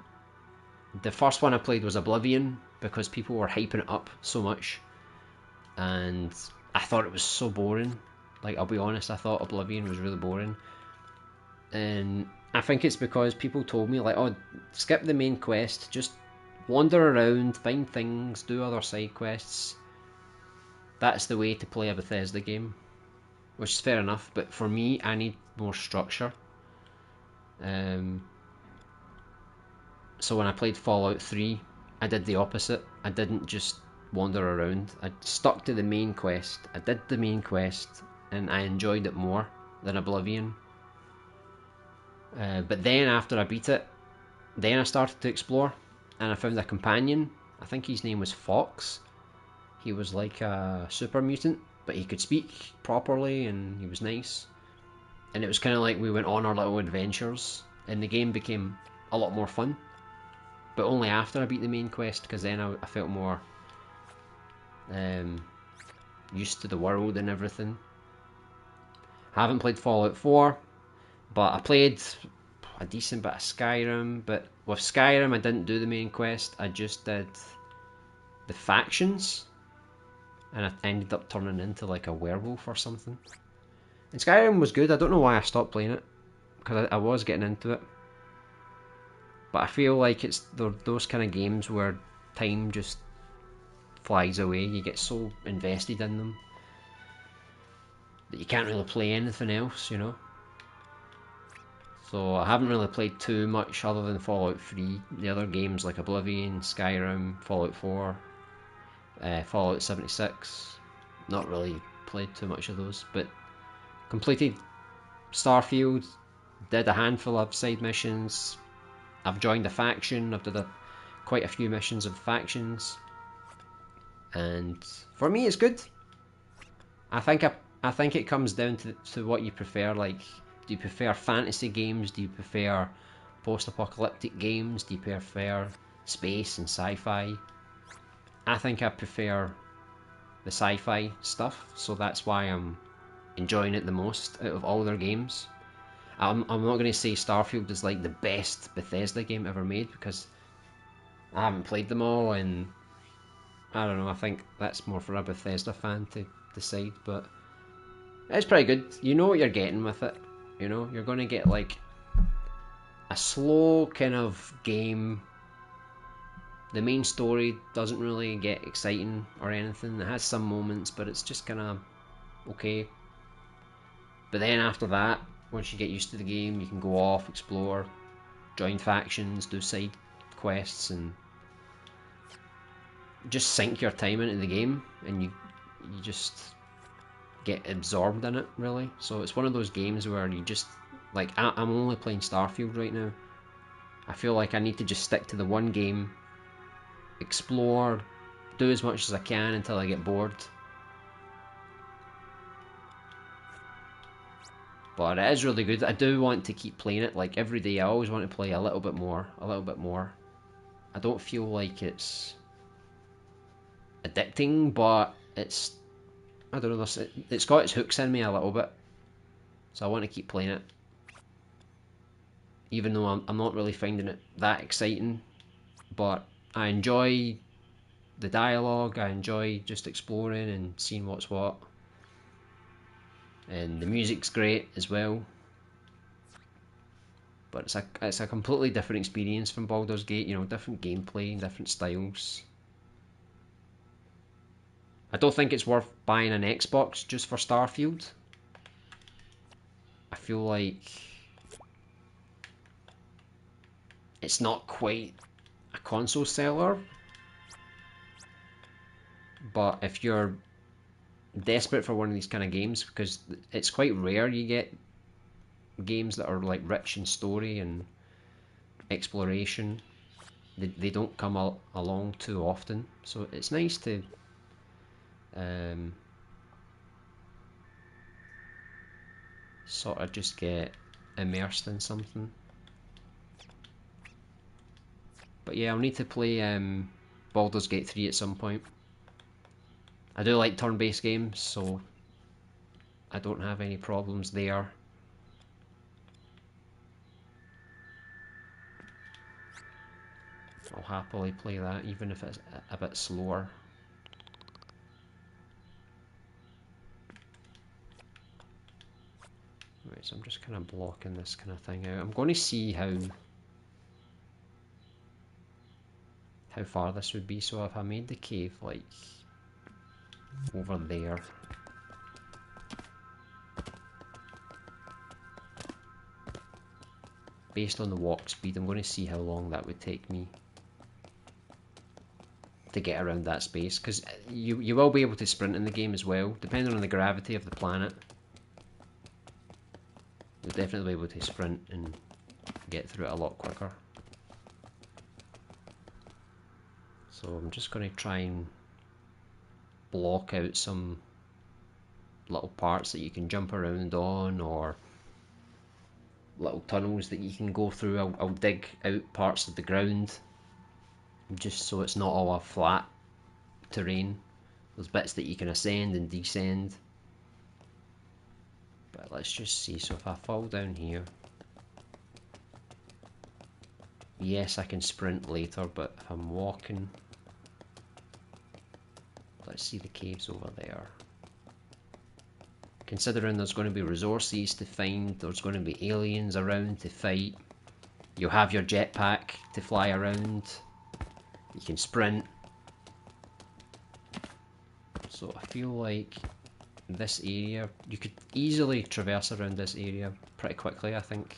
the first one I played was Oblivion, because people were hyping it up so much, and I thought it was so boring. Like, I'll be honest, I thought Oblivion was really boring. And I think it's because people told me, like, oh, skip the main quest, just wander around, find things, do other side quests. that's the way to play a Bethesda game, which is fair enough. But for me, I need more structure. So when I played Fallout 3, I did the opposite. I didn't just wander around. I stuck to the main quest. I did the main quest, and I enjoyed it more than Oblivion. But then after I beat it, then I started to explore, and I found a companion. I think his name was Fox. He was like a super mutant, but he could speak properly, and he was nice. And it was kind of like we went on our little adventures, and the game became a lot more fun. But only after I beat the main quest, because then I felt more used to the world and everything. I haven't played Fallout 4, but I played a decent bit of Skyrim. But with Skyrim, I didn't do the main quest. I just did the factions, and I ended up turning into like a werewolf or something. And Skyrim was good. I don't know why I stopped playing it, because I was getting into it. But I feel like it's those kind of games where time just flies away. You get so invested in them that you can't really play anything else, you know. So I haven't really played too much other than Fallout 3. The other games like Oblivion, Skyrim, Fallout 4, Fallout 76, not really played too much of those, but completed Starfield, did a handful of side missions. I've joined a faction. I've done quite a few missions of factions, and for me, it's good. I think it comes down to what you prefer. Like, do you prefer fantasy games? Do you prefer post-apocalyptic games? Do you prefer space and sci-fi? I think I prefer the sci-fi stuff, so that's why I'm enjoying it the most out of all their games. I'm not going to say Starfield is like the best Bethesda game ever made, because I haven't played them all, and I don't know, I think that's more for a Bethesda fan to decide, but it's pretty good. You know what you're getting with it. You know, you're going to get like a slow kind of game. The main story doesn't really get exciting or anything. It has some moments, but it's just kind of okay. But then after that, once you get used to the game, you can go off, explore, join factions, do side quests, and just sink your time into the game, and you just get absorbed in it, really. So it's one of those games where you just, like, I'm only playing Starfield right now. I feel like I need to just stick to the one game, explore, do as much as I can until I get bored. But it is really good. I do want to keep playing it, like, every day. I always want to play a little bit more, a little bit more. I don't feel like it's addicting, but it's, I don't know, it's got its hooks in me a little bit, so I want to keep playing it, even though I'm not really finding it that exciting. But I enjoy the dialogue, I enjoy just exploring and seeing what's what, and the music's great as well. But it's a completely different experience from Baldur's Gate, you know, different gameplay, different styles. I don't think it's worth buying an Xbox just for Starfield. I feel like it's not quite a console seller, but if you're desperate for one of these kind of games, because it's quite rare you get games that are like rich in story and exploration, they don't come along too often, so it's nice to sort of just get immersed in something. But yeah, I'll need to play Baldur's Gate 3 at some point. I do like turn-based games, so I don't have any problems there. I'll happily play that, even if it's a bit slower. Right, so I'm just kind of blocking this kind of thing out. I'm going to see how far this would be. So if I made the cave like over there. Based on the walk speed, I'm going to see how long that would take me to get around that space, because you will be able to sprint in the game as well, depending on the gravity of the planet. You'll definitely be able to sprint and get through it a lot quicker. So I'm just going to try and block out some little parts that you can jump around on, or little tunnels that you can go through. I'll dig out parts of the ground just so it's not all a flat terrain. There's bits that you can ascend and descend. But let's just see. So if I fall down here, yes, I can sprint later, but if I'm walking, let's see the caves over there. Considering there's going to be resources to find, there's going to be aliens around to fight, you'll have your jetpack to fly around, you can sprint. So I feel like this area, you could easily traverse around this area pretty quickly, I think.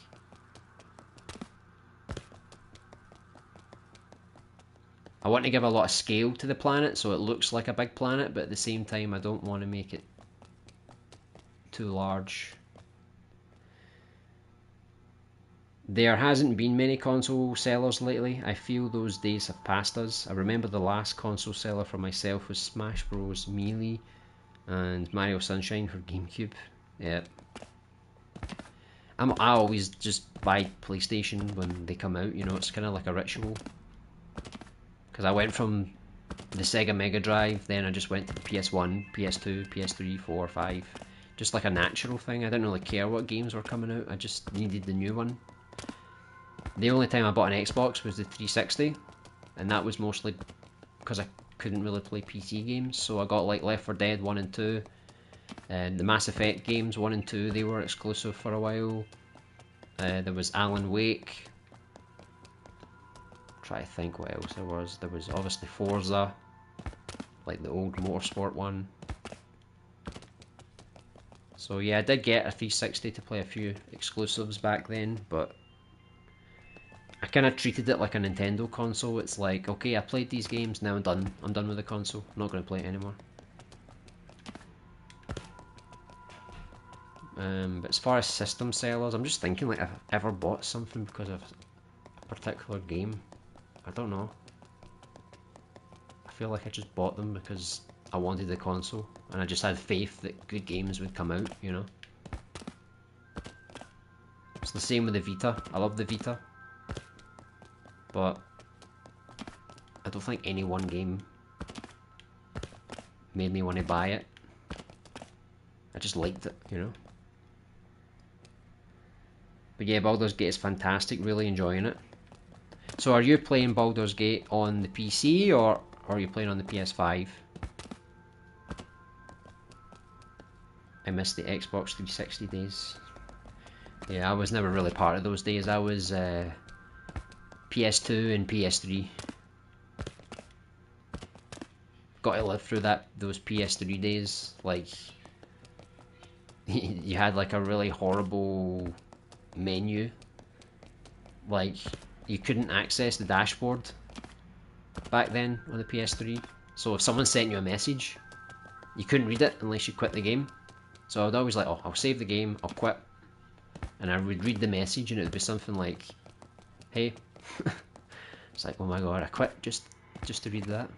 I want to give a lot of scale to the planet so it looks like a big planet, but at the same time I don't want to make it too large. There hasn't been many console sellers lately. I feel those days have passed us. I remember the last console seller for myself was Smash Bros. Melee and Mario Sunshine for GameCube. Yeah. I always just buy PlayStation when they come out, you know, it's kind of like a ritual. Because I went from the Sega Mega Drive, then I just went to the PS1, PS2, PS3, 4, 5. Just like a natural thing. I didn't really care what games were coming out, I just needed the new one. The only time I bought an Xbox was the 360, and that was mostly because I couldn't really play PC games, so I got like Left 4 Dead 1 and 2, and the Mass Effect games 1 and 2, they were exclusive for a while. There was Alan Wake. Try to think what else there was. There was obviously Forza, like the old Motorsport one. So yeah, I did get a 360 to play a few exclusives back then, but I kind of treated it like a Nintendo console. It's like, okay, I played these games, now I'm done. I'm done with the console. I'm not going to play it anymore. But as far as system sellers, I'm just thinking like if I've ever bought something because of a particular game. I don't know. I feel like I just bought them because I wanted the console, and I just had faith that good games would come out, you know? It's the same with the Vita. I love the Vita. But I don't think any one game made me want to buy it. I just liked it, you know? But yeah, Baldur's Gate is fantastic, really enjoying it. So are you playing Baldur's Gate on the PC, or are you playing on the PS5? I missed the Xbox 360 days. Yeah, I was never really part of those days. I was PS2 and PS3. Got to live through those PS3 days. Like, you had like a really horrible menu. Like, you couldn't access the dashboard back then on the PS3. So if someone sent you a message, you couldn't read it unless you quit the game. So I'd always like, oh, I'll save the game, I'll quit. And I would read the message and it would be something like, hey. It's like, oh my god, I quit just to read that.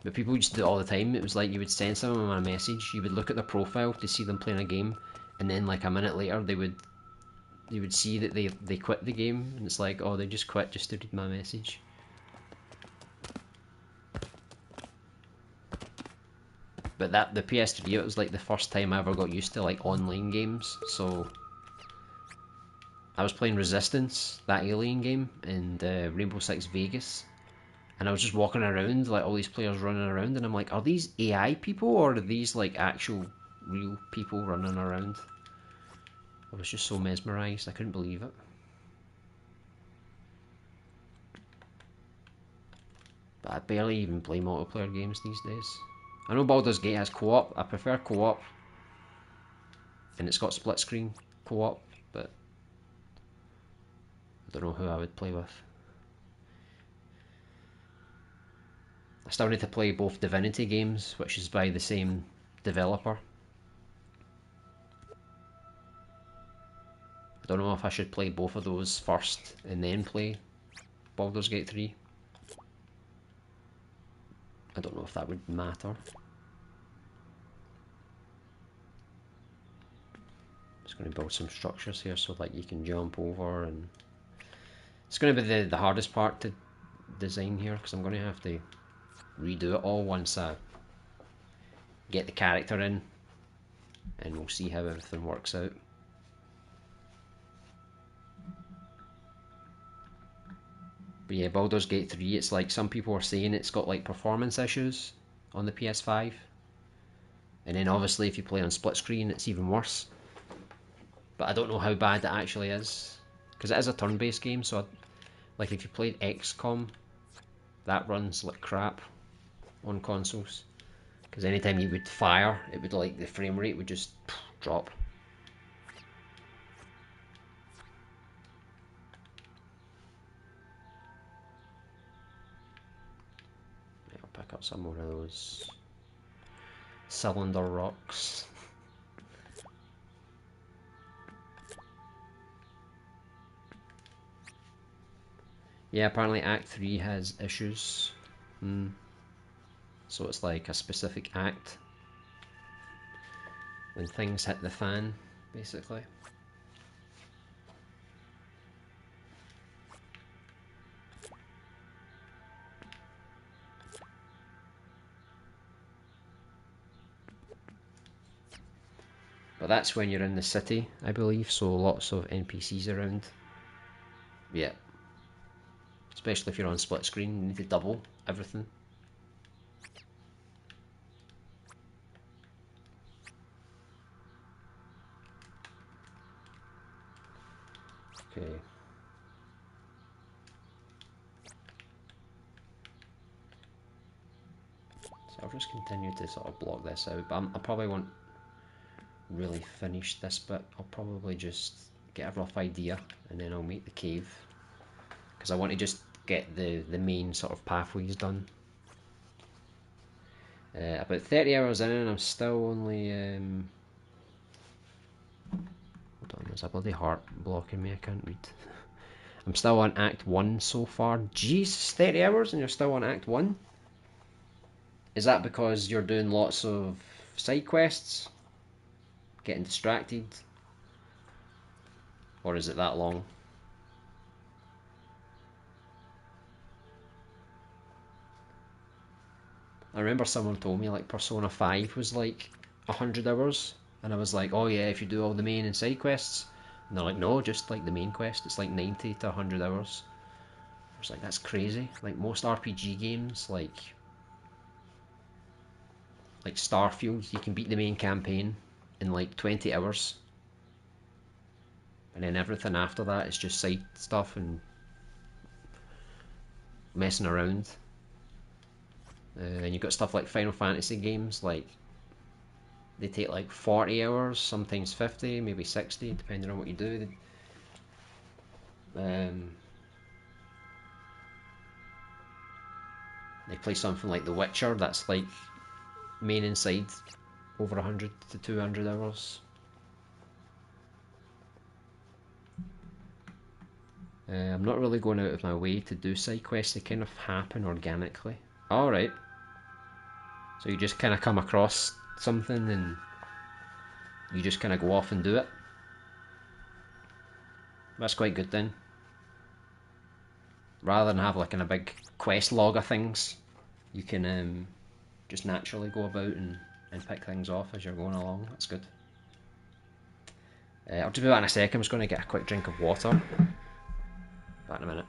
But people used to do it all the time. It was like you would send someone a message, you would look at their profile to see them playing a game, and then like a minute later you would see that they quit the game, and it's like, oh, they just quit just to read my message. But the PS3, it was like the first time I ever got used to like online games. So I was playing Resistance, that Alien game, and Rainbow Six Vegas, and I was just walking around, like all these players running around, and I'm like, are these AI people or are these like actual real people running around? I was just so mesmerised, I couldn't believe it. But I barely even play multiplayer games these days. I know Baldur's Gate has co-op. I prefer co-op, and it's got split screen co-op, but I don't know who I would play with. I still need to play both Divinity games, which is by the same developer. I don't know if I should play both of those first and then play Baldur's Gate 3. I don't know if that would matter. Just going to build some structures here so that you can jump over, and it's going to be the hardest part to design here, because I'm going to have to redo it all once I get the character in, and we'll see how everything works out. But yeah, Baldur's Gate 3, it's like some people are saying it's got like performance issues on the PS5, and then obviously if you play on split screen it's even worse. But I don't know how bad it actually is, because it is a turn-based game, so like if you played XCOM, that runs like crap on consoles, because anytime you would fire, it would like the frame rate would just drop. I'll pick up some more of those cylinder rocks. Yeah, apparently Act 3 has issues. So it's like a specific act when things hit the fan, basically. But that's when you're in the city, I believe, so lots of NPCs around. Yeah. Especially if you're on split screen, you need to double everything. Okay. So I'll just continue to sort of block this out, but I probably won't really finish this bit. I'll probably just get a rough idea and then I'll make the cave, because I want to just get the main sort of pathways done. About 30 hours in and I'm still only hold on, there's a bloody heart blocking me, I can't read. I'm still on Act 1 so far. Jeez, 30 hours and you're still on Act 1? Is that because you're doing lots of side quests? Getting distracted? Or is it that long? I remember someone told me like Persona 5 was like 100 hours, and I was like, oh yeah, if you do all the main and side quests. And they're like, no, just like the main quest, it's like 90 to 100 hours. I was like, that's crazy. Like most RPG games, like Starfield, you can beat the main campaign in like 20 hours. And then everything after that is just side stuff and messing around. And you've got stuff like Final Fantasy games, like they take like 40 hours, sometimes 50, maybe 60, depending on what you do. They play something like The Witcher, that's like main and side over 100 to 200 hours. I'm not really going out of my way to do side quests, they kind of happen organically. Alright. So you just kind of come across something and you just kind of go off and do it. That's quite good then. Rather than have like a big quest log of things, you can just naturally go about and pick things off as you're going along. That's good. I'll just be back in a second. I'm just going to get a quick drink of water. Back in a minute.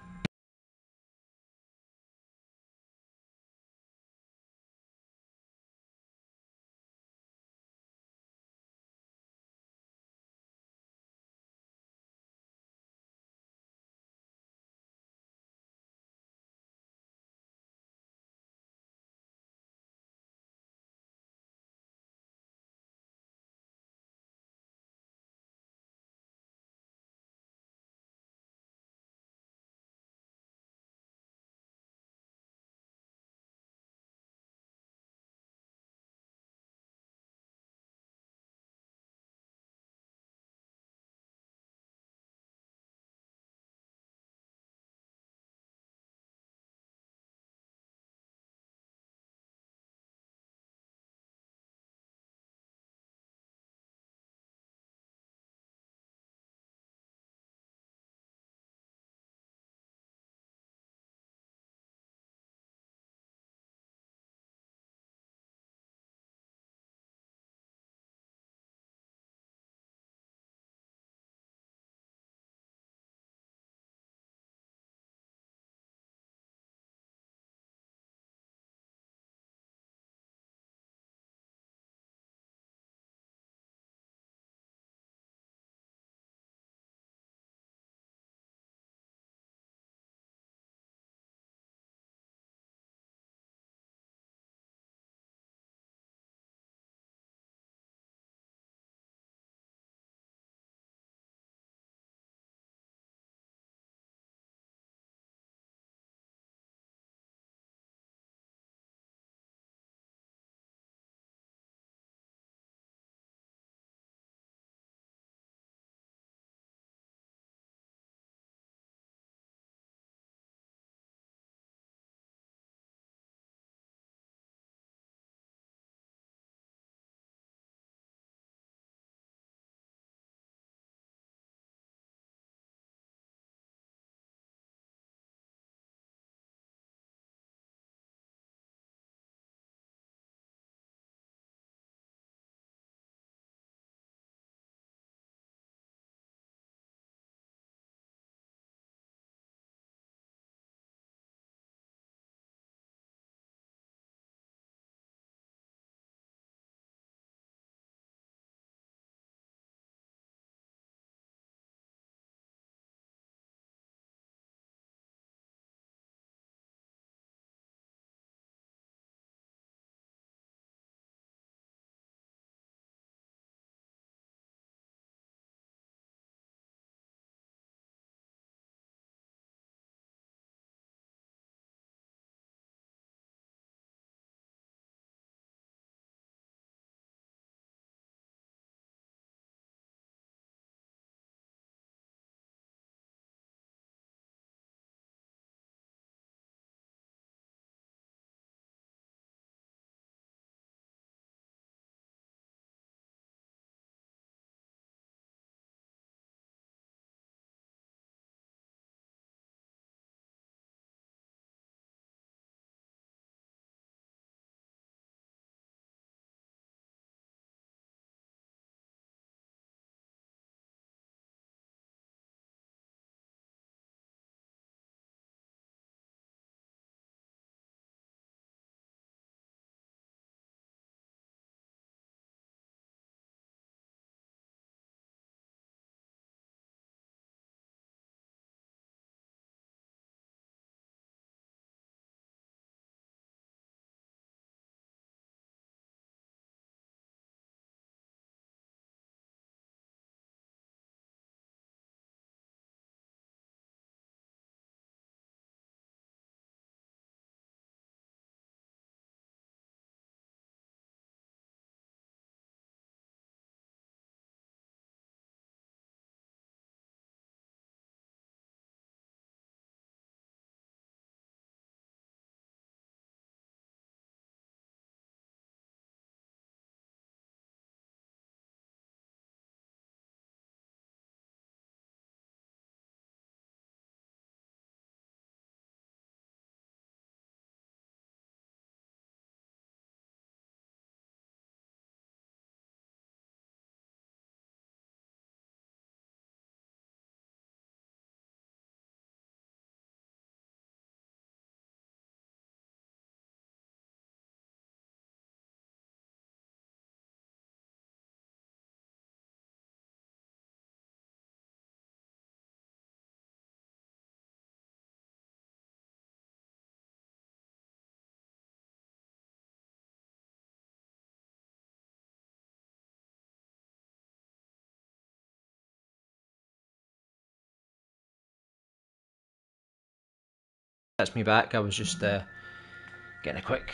That's me back. I was just getting a quick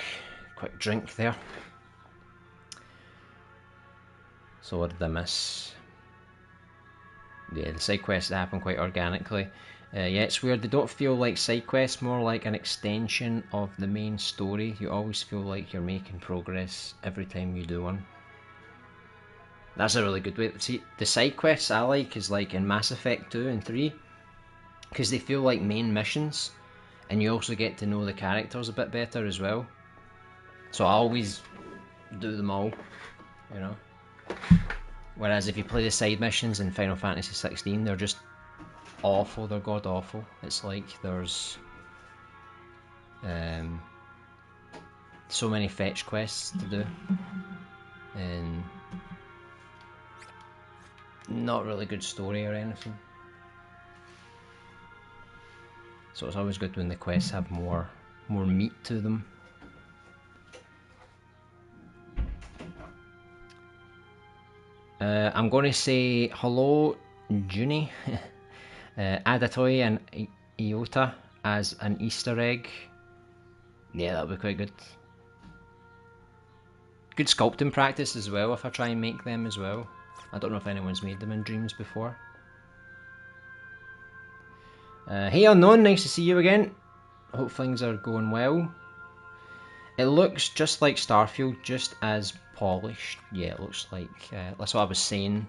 drink there. So what did I miss? Yeah, the side quests happen quite organically. Yeah, it's weird. They don't feel like side quests, more like an extension of the main story. You always feel like you're making progress every time you do one. That's a really good way. See, the side quests I like is like in Mass Effect 2 and 3, because they feel like main missions, and you also get to know the characters a bit better as well. So I always do them all, you know. Whereas if you play the side missions in Final Fantasy 16, they're just awful. They're god awful. It's like there's so many fetch quests to do, and not really good story or anything. So it's always good when the quests have more meat to them. I'm going to say hello, Junie, Adatoy and Iota as an Easter egg. Yeah, that'll be quite good. Good sculpting practice as well if I try and make them as well. I don't know if anyone's made them in Dreams before. Hey Unknown, nice to see you again. Hope things are going well. It looks just like Starfield, just as polished. Yeah, it looks like, that's what I was saying.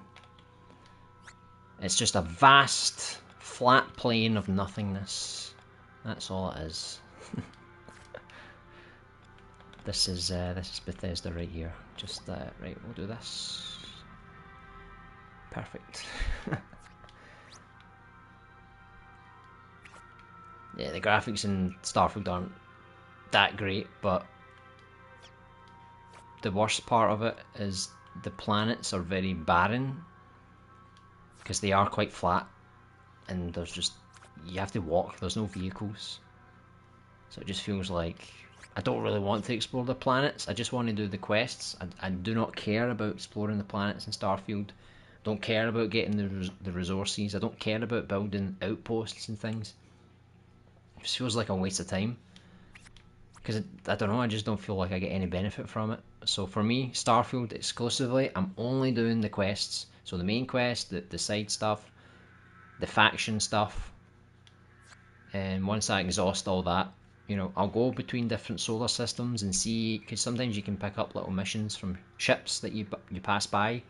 It's just a vast, flat plane of nothingness. That's all it is. This is Bethesda right here. Just, right, we'll do this. Perfect. Yeah, the graphics in Starfield aren't that great, but the worst part of it is the planets are very barren, because they are quite flat, and there's just, you have to walk, there's no vehicles. So it just feels like I don't really want to explore the planets, I just want to do the quests. I do not care about exploring the planets in Starfield. Don't care about getting the resources. I don't care about building outposts and things. It just feels like a waste of time, because I don't know, I just don't feel like I get any benefit from it. So for me, Starfield exclusively, I'm only doing the quests. So the main quest, the side stuff, the faction stuff, and once I exhaust all that, you know, I'll go between different solar systems and see, because sometimes you can pick up little missions from ships that you pass by,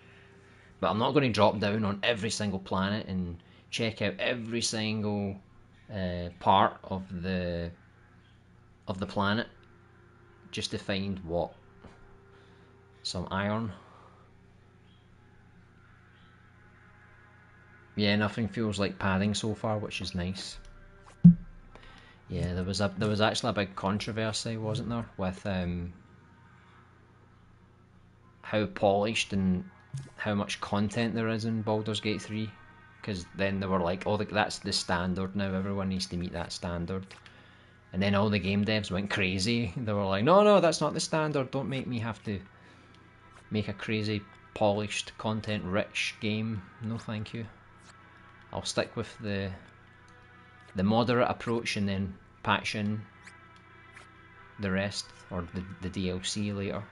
but I'm not going to drop down on every single planet and check out every single part of the planet just to find what? Some iron. Yeah, nothing feels like padding so far, which is nice. Yeah, there was actually a big controversy, wasn't there, with how polished and how much content there is in Baldur's Gate 3, because then they were like, oh, that's the standard now, everyone needs to meet that standard. And then all the game devs went crazy. They were like, no, that's not the standard, don't make me have to make a crazy polished content rich game. No thank you. I'll stick with the moderate approach and then patch in the rest, or the DLC later.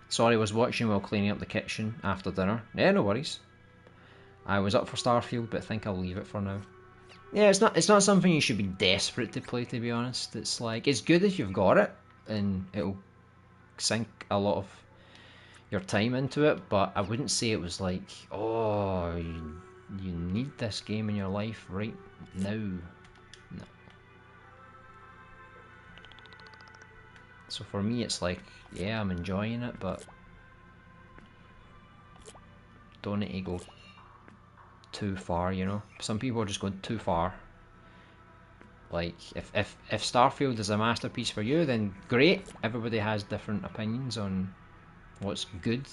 Sorry, I was watching while cleaning up the kitchen after dinner. Yeah, no worries. I was up for Starfield, but I think I'll leave it for now. Yeah, it's not something you should be desperate to play, to be honest. It's like, it's good if you've got it, and it'll sink a lot of your time into it, but I wouldn't say it was like, oh, you need this game in your life right now. No. So for me, it's like, yeah, I'm enjoying it, but don't need to go too far, you know? Some people are just going too far. Like, if Starfield is a masterpiece for you, then great. Everybody has different opinions on what's good.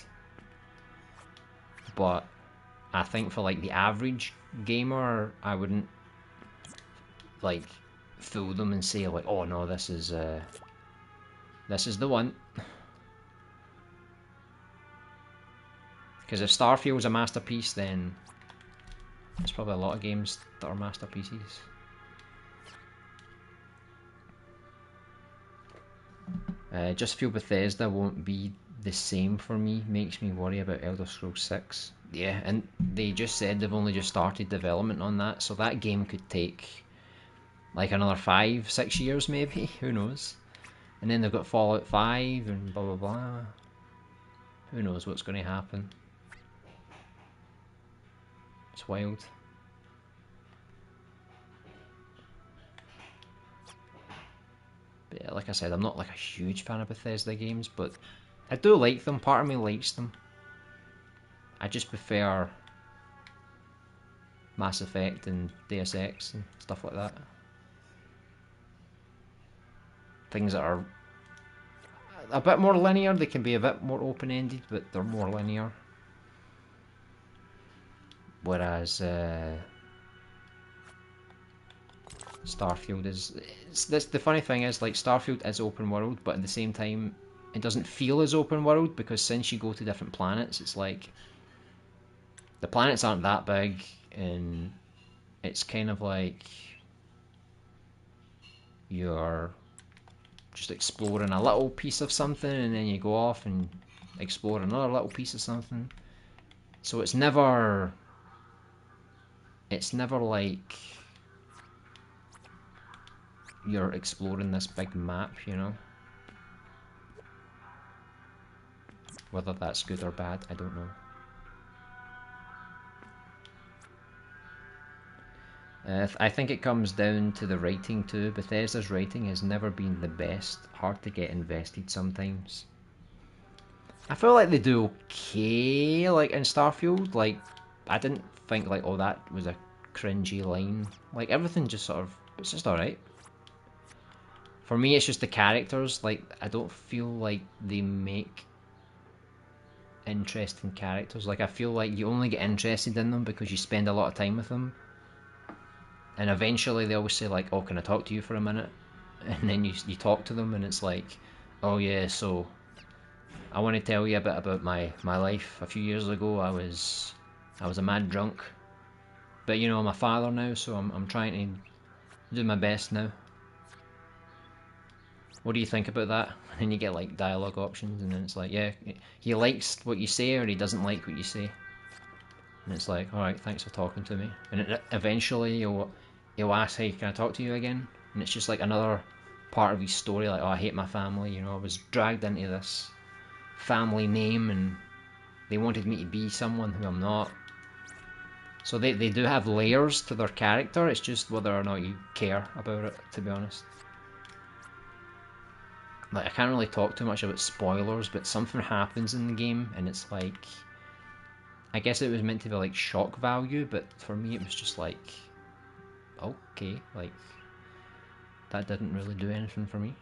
But I think for like the average gamer, I wouldn't like fool them and say like, oh no, this is the one. Because if Starfield's a masterpiece, then there's probably a lot of games that are masterpieces. Just feel Bethesda won't be the same for me. Makes me worry about Elder Scrolls 6. Yeah, and they just said they've only just started development on that, so that game could take like another 5, 6 years maybe. Who knows? And then they've got Fallout 5 and blah blah blah. Who knows what's going to happen? It's wild. But yeah, like I said, I'm not like a huge fan of Bethesda games, but I do like them. Part of me likes them. I just prefer Mass Effect and Deus Ex and stuff like that. Things that are a bit more linear. They can be a bit more open-ended, but they're more linear. Whereas Starfield is... This, the funny thing is, like, Starfield is open world, but at the same time, it doesn't feel as open world, because since you go to different planets, it's like... The planets aren't that big, and it's kind of like... You're just exploring a little piece of something, and then you go off and explore another little piece of something. So it's never like you're exploring this big map, you know? Whether that's good or bad, I don't know. I think it comes down to the writing too. Bethesda's writing has never been the best. Hard to get invested sometimes. I feel like they do okay, like in Starfield. Like, I didn't think like, oh, that was a cringy line. Like, everything just sort of, it's just alright. For me, it's just the characters. Like, I don't feel like they make interesting characters. Like, I feel like you only get interested in them because you spend a lot of time with them. And eventually they always say like, oh, can I talk to you for a minute? And then you talk to them and it's like, oh yeah, so I want to tell you a bit about my life. A few years ago I was a mad drunk. But you know, I'm a father now, so I'm trying to do my best now. What do you think about that? And then you get like dialogue options and then it's like, yeah, he likes what you say or he doesn't like what you say. And it's like, alright, thanks for talking to me. And eventually he'll ask, hey, can I talk to you again? And it's just like another part of his story, like, oh, I hate my family, you know, I was dragged into this family name and they wanted me to be someone who I'm not. So they do have layers to their character, it's just whether or not you care about it, to be honest. Like, I can't really talk too much about spoilers, but something happens in the game and it's like... I guess it was meant to be like shock value, but for me it was just like, okay, like, that didn't really do anything for me.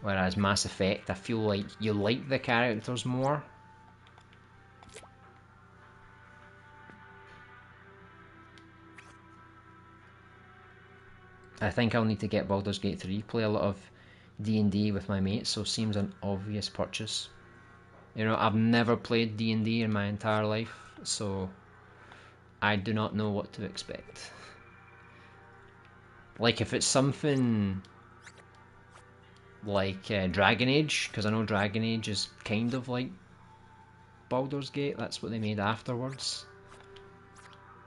Whereas Mass Effect, I feel like you like the characters more. I think I'll need to get Baldur's Gate 3, play a lot of D&D with my mates, so seems an obvious purchase. You know, I've never played D&D in my entire life, so I do not know what to expect. Like, if it's something like Dragon Age, because I know Dragon Age is kind of like Baldur's Gate, that's what they made afterwards.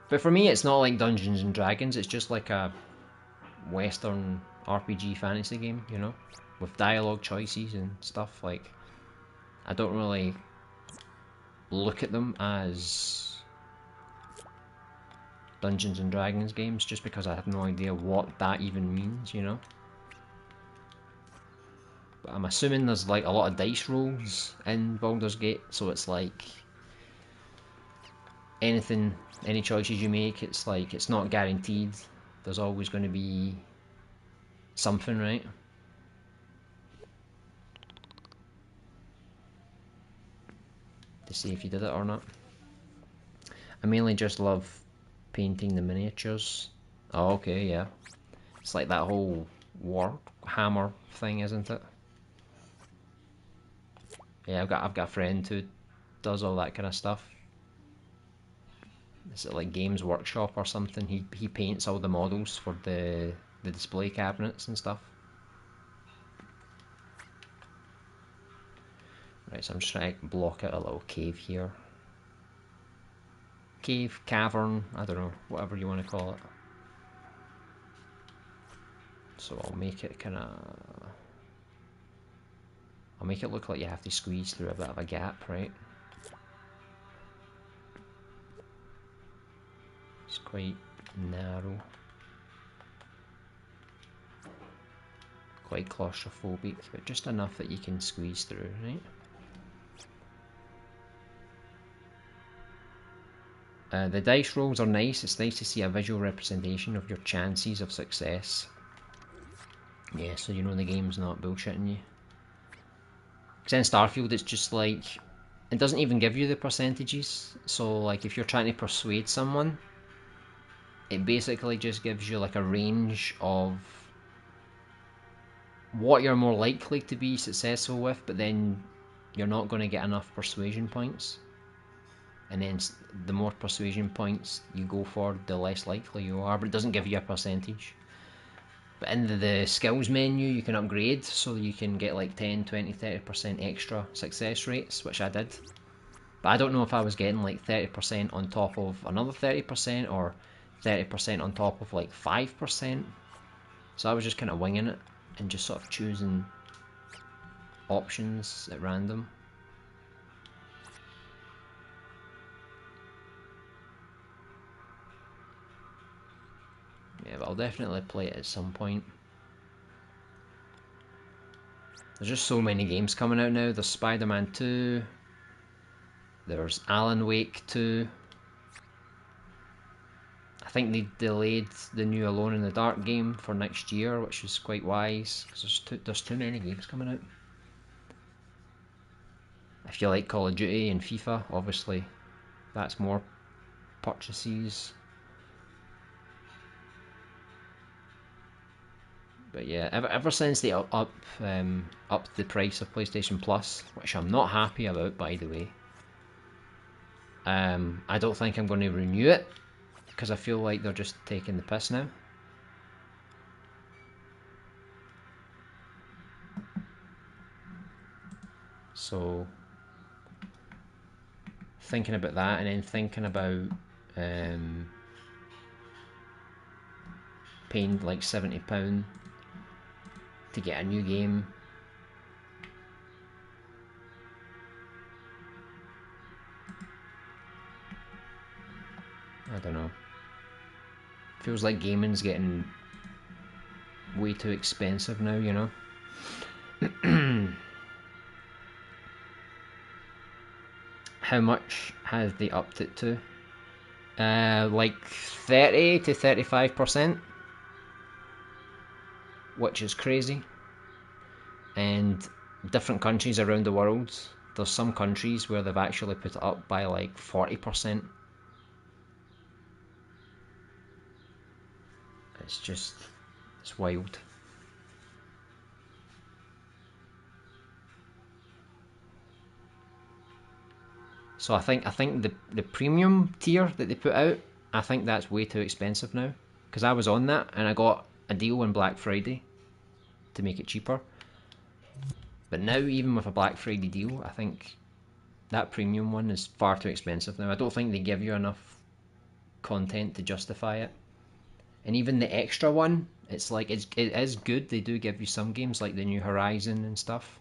But for me, it's not like Dungeons and Dragons, it's just like a Western RPG fantasy game, you know, with dialogue choices and stuff. Like, I don't really look at them as Dungeons and Dragons games just because I have no idea what that even means, you know. But I'm assuming there's like a lot of dice rolls in Baldur's Gate, so it's like anything, any choices you make, it's like it's not guaranteed. There's always going to be something, right? To see if you did it or not. I mainly just love painting the miniatures. Oh, okay, yeah. It's like that whole Warhammer thing, isn't it? Yeah, I've got a friend who does all that kind of stuff. is it like Games Workshop or something? He paints all the models for the display cabinets and stuff. Right, so I'm just trying to block out a little cave here. Cave, cavern, I don't know, whatever you want to call it. So I'll make it I'll make it look like you have to squeeze through a bit of a gap, right? It's quite narrow. Quite claustrophobic, but just enough that you can squeeze through, right? The dice rolls are nice. It's nice to see a visual representation of your chances of success. Yeah, so you know the game's not bullshitting you. Because in Starfield, it's just like, it doesn't even give you the percentages. So like if you're trying to persuade someone, it basically just gives you like a range of what you're more likely to be successful with, but then you're not going to get enough persuasion points. And then the more persuasion points you go for, the less likely you are, but it doesn't give you a percentage. But in the skills menu, you can upgrade, so you can get like 10, 20, 30% extra success rates, which I did. But I don't know if I was getting like 30% on top of another 30%, or 30% on top of like 5%. So I was just kind of winging it, and just sort of choosing options at random. Yeah, but I'll definitely play it at some point. There's just so many games coming out now. There's Spider-Man 2. There's Alan Wake 2. I think they delayed the new Alone in the Dark game for next year, which is quite wise, because there's too many games coming out. If you like Call of Duty and FIFA, obviously that's more purchases. But yeah, ever since they upped the price of PlayStation Plus, which I'm not happy about, by the way, I don't think I'm going to renew it, because I feel like they're just taking the piss now. So thinking about that, and then thinking about paying like £70 to get a new game. I don't know. Feels like gaming's getting way too expensive now, you know? How much have they upped it to? Like 30 to 35%, which is crazy. And different countries around the world, there's some countries where they've actually put it up by like 40%. It's wild. So I think the premium tier that they put out, I think that's way too expensive now. Because I was on that and I got a deal on Black Friday to make it cheaper. But now, even with a Black Friday deal, I think that premium one is far too expensive now. I don't think they give you enough content to justify it. And even the extra one, it's like it is good. They do give you some games like the New Horizon and stuff.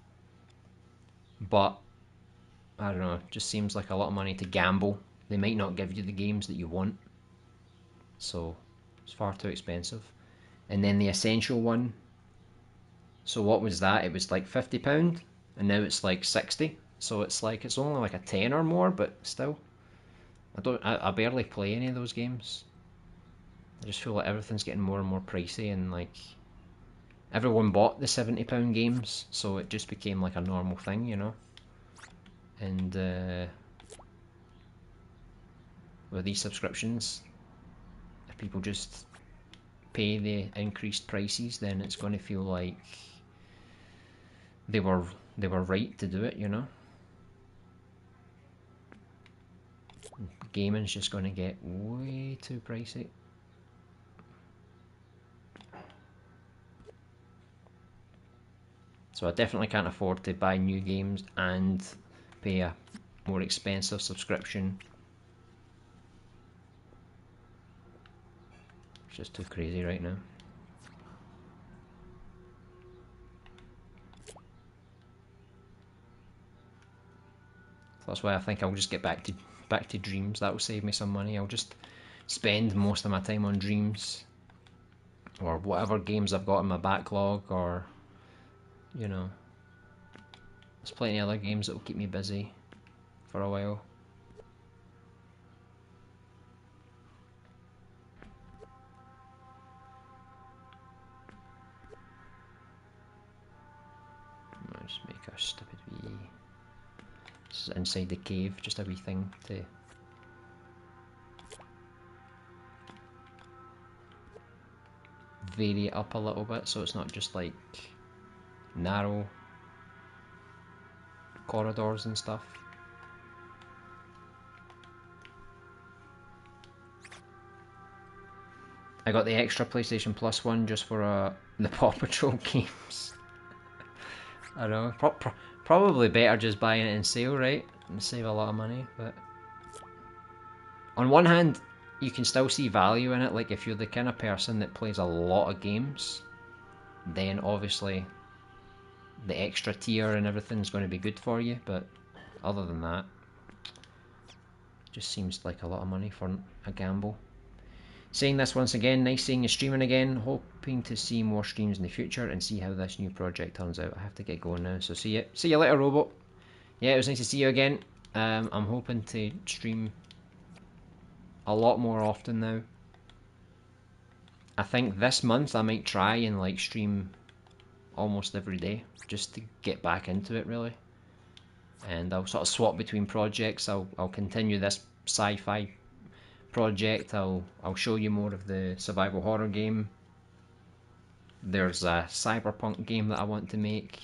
But I don't know, it just seems like a lot of money to gamble. They might not give you the games that you want. So it's far too expensive. And then the Essential one, so what was that? It was like £50, and now it's like 60. So it's like it's only like a 10 or more, but still. I barely play any of those games. I just feel like everything's getting more and more pricey, and like everyone bought the £70 games, so it just became like a normal thing, you know. And with these subscriptions, if people just pay the increased prices, then it's going to feel like they were right to do it, you know. gaming's just going to get way too pricey. So I definitely can't afford to buy new games and pay a more expensive subscription. It's just too crazy right now. So that's why I think I'll just get back to Dreams. That will save me some money. I'll just spend most of my time on Dreams or whatever games I've got in my backlog, or you know, there's plenty of other games that will keep me busy for a while. I'll just make a stupid wee... This is inside the cave, just a wee thing to... vary it up a little bit so it's not just like narrow corridors and stuff. I got the extra PlayStation Plus one just for the Paw Patrol games. I don't know, probably better just buying it in sale, right? And save a lot of money, but... On one hand, you can still see value in it, like if you're the kind of person that plays a lot of games, then obviously the extra tier and everything's going to be good for you, but other than that, it just seems like a lot of money for a gamble. Saying this once again, nice seeing you streaming again, hoping to see more streams in the future and see how this new project turns out. I have to get going now, so see you later, Robot. Yeah, it was nice to see you again. I'm hoping to stream a lot more often now. I think this month I might try and like stream almost every day, just to get back into it really. And I'll sort of swap between projects. I'll continue this sci-fi project. I'll show you more of the survival horror game. There's a cyberpunk game that I want to make.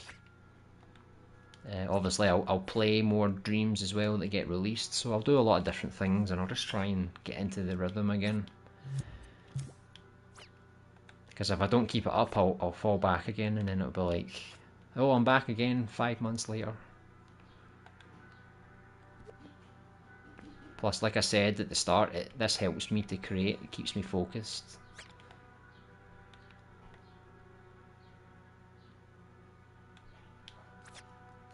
Obviously I'll play more Dreams as well that get released, so I'll do a lot of different things and I'll just try and get into the rhythm again. Because if I don't keep it up, I'll fall back again, and then it'll be like, oh, I'm back again 5 months later. Plus, like I said at the start, this helps me to create, it keeps me focused.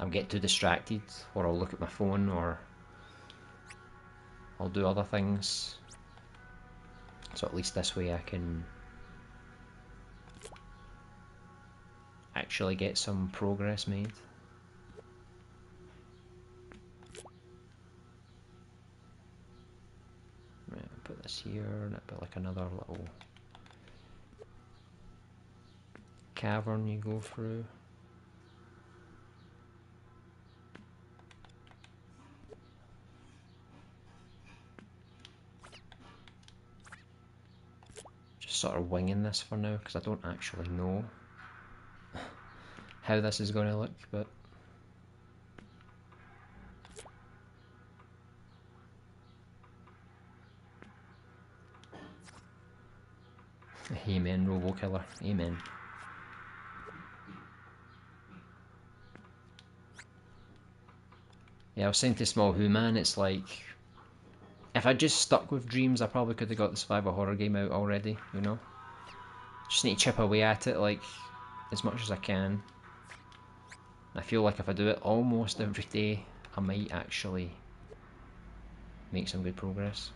I'll get too distracted, or I'll look at my phone, or I'll do other things. So at least this way I can actually get some progress made. Right, I'll put this here, and it'll be like another little cavern you go through. Just sort of winging this for now, because I don't actually know how this is going to look, but amen, Robo Killer, amen. Yeah, I was saying to Small Who Man, it's like, if I just stuck with Dreams, I probably could have got the survival horror game out already, you know? Just need to chip away at it, like, as much as I can. I feel like if I do it almost every day, I might actually make some good progress.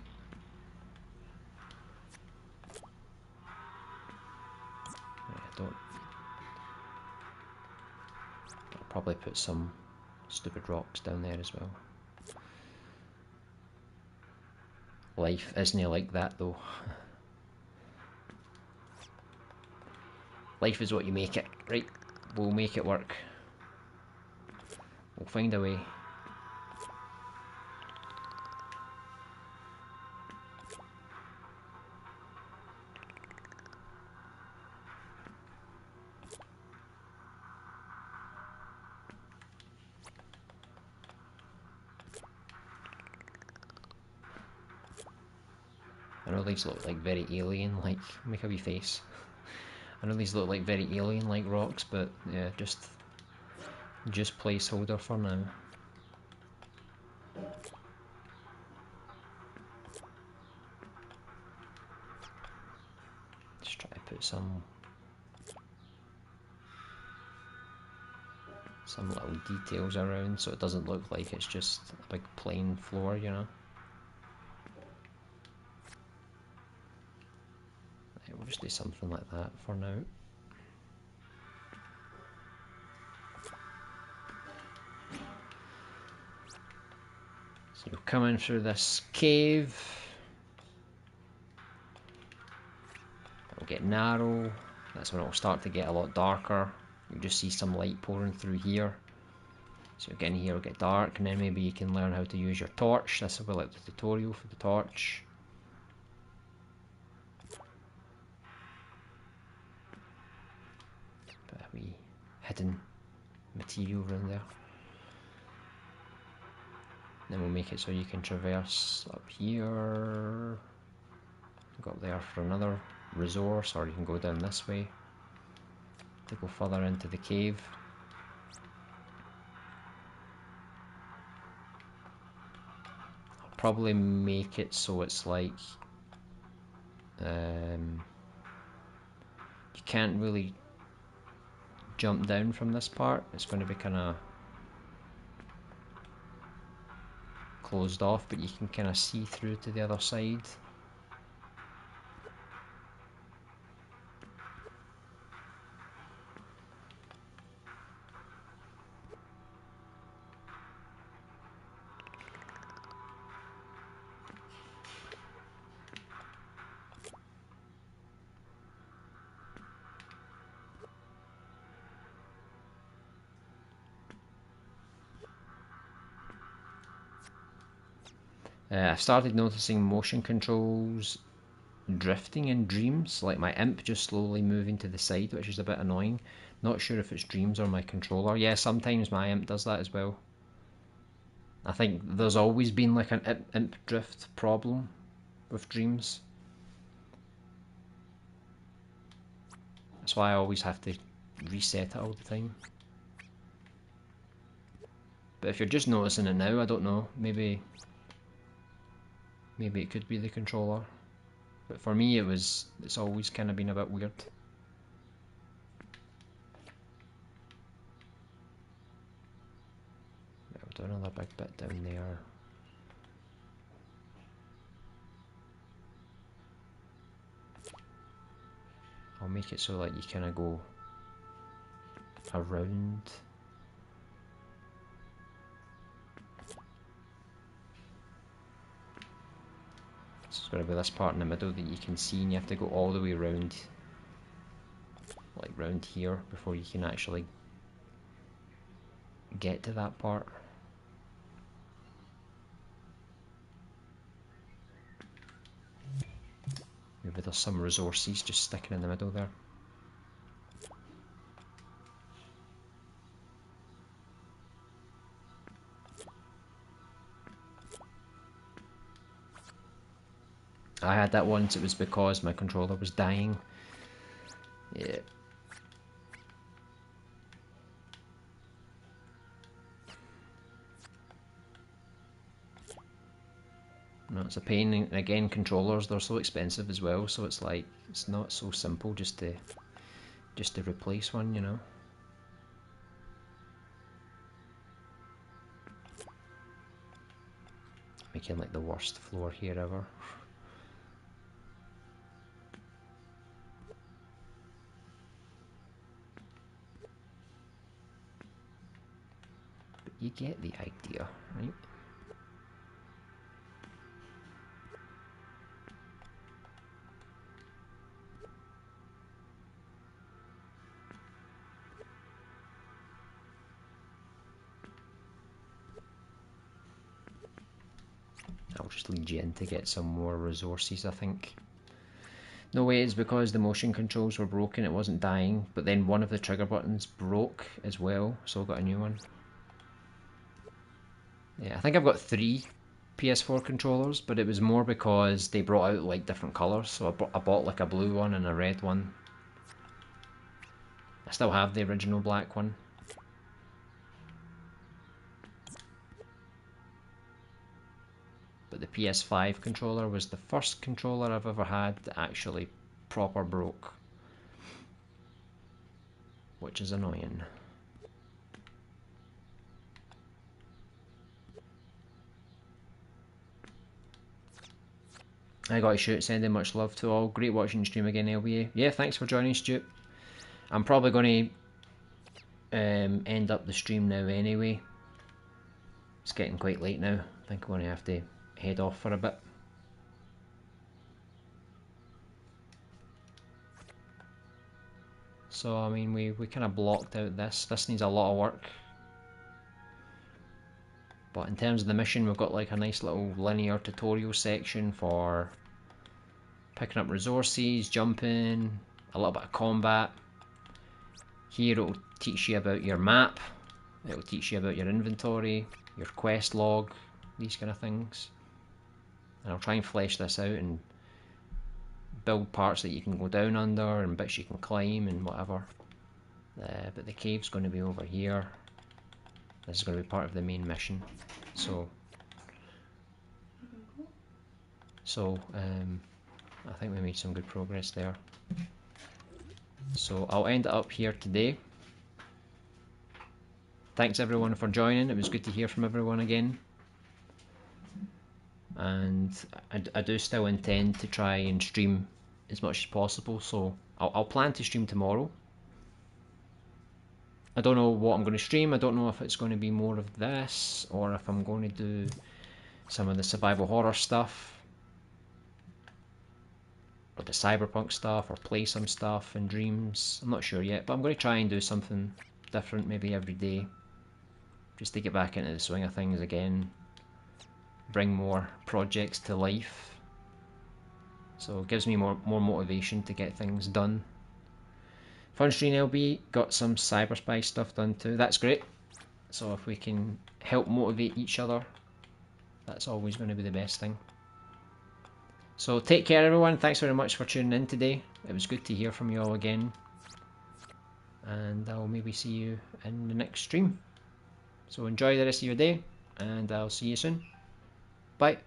I'll probably put some stupid rocks down there as well. Life isn't like that though. Life is what you make it, right? We'll make it work. We'll find a way. know these look like very alien-like. Make a wee face. I know these look like very alien-like rocks, but yeah, just placeholder for now. Just try to put some little details around so it doesn't look like it's just a big plain floor, you know. Right, we'll just do something like that for now. So we'll come in through this cave. It'll get narrow. That's when it'll start to get a lot darker. You just see some light pouring through here. So again, here will get dark, and then maybe you can learn how to use your torch. This will be like the tutorial for the torch. Bit of wee hidden material around there. Then we'll make it so you can traverse up here. Go up there for another resource, or you can go down this way to go further into the cave. I'll probably make it so it's like you can't really jump down from this part. It's going to be kind of closed off, but you can kind of see through to the other side. I started noticing motion controls drifting in Dreams, like my imp just slowly moving to the side, which is a bit annoying. Not sure if it's Dreams or my controller. Yeah, sometimes my imp does that as well. I think there's always been like an imp drift problem with Dreams. That's why I always have to reset it all the time. But if you're just noticing it now, I don't know, maybe it could be the controller. But for me it's always kind of been a bit weird. I'll do another big bit down there. I'll make it so that you kind of go around. So it's going to be this part in the middle that you can see, and you have to go all the way around, like round here, before you can actually get to that part. Maybe there's some resources just sticking in the middle there. I had that once, it was because my controller was dying. Yeah. No, it's a pain, and again, controllers, they're so expensive as well, so it's like, it's not so simple just to replace one, you know. Making like the worst floor here ever. But you get the idea, right? I'll just lead you in to get some more resources, I think. No way, it's because the motion controls were broken, it wasn't dying, but then one of the trigger buttons broke as well, so I got a new one. Yeah, I think I've got 3 PS4 controllers, but it was more because they brought out like different colours. So I bought like a blue one and a red one. I still have the original black one. But the PS5 controller was the first controller I've ever had that actually proper broke, which is annoying. I got to shoot, sending much love to all. Great watching the stream again, LBA. Yeah, thanks for joining, Stu. I'm probably going to end up the stream now anyway. It's getting quite late now. I think I'm going to have to head off for a bit. So, I mean, we kind of blocked out this. This needs a lot of work. But in terms of the mission, we've got like a nice little linear tutorial section for picking up resources, jumping, a little bit of combat. Here it'll teach you about your map, it'll teach you about your inventory, your quest log, these kind of things. And I'll try and flesh this out and build parts that you can go down under and bits you can climb and whatever. But the cave's going to be over here. This is going to be part of the main mission. So I think we made some good progress there. So I'll end it up here today. Thanks everyone for joining. It was good to hear from everyone again. And I do still intend to try and stream as much as possible. So I'll plan to stream tomorrow. I don't know what I'm going to stream. I don't know if it's going to be more of this or if I'm going to do some of the survival horror stuff or the cyberpunk stuff or play some stuff in Dreams. I'm not sure yet, but I'm going to try and do something different maybe every day just to get back into the swing of things again, bring more projects to life, so it gives me more motivation to get things done. Funstream LB got some cyber spy stuff done too. That's great. So if we can help motivate each other, that's always going to be the best thing. So take care everyone, thanks very much for tuning in today. It was good to hear from you all again. And I'll maybe see you in the next stream. So enjoy the rest of your day, and I'll see you soon. Bye.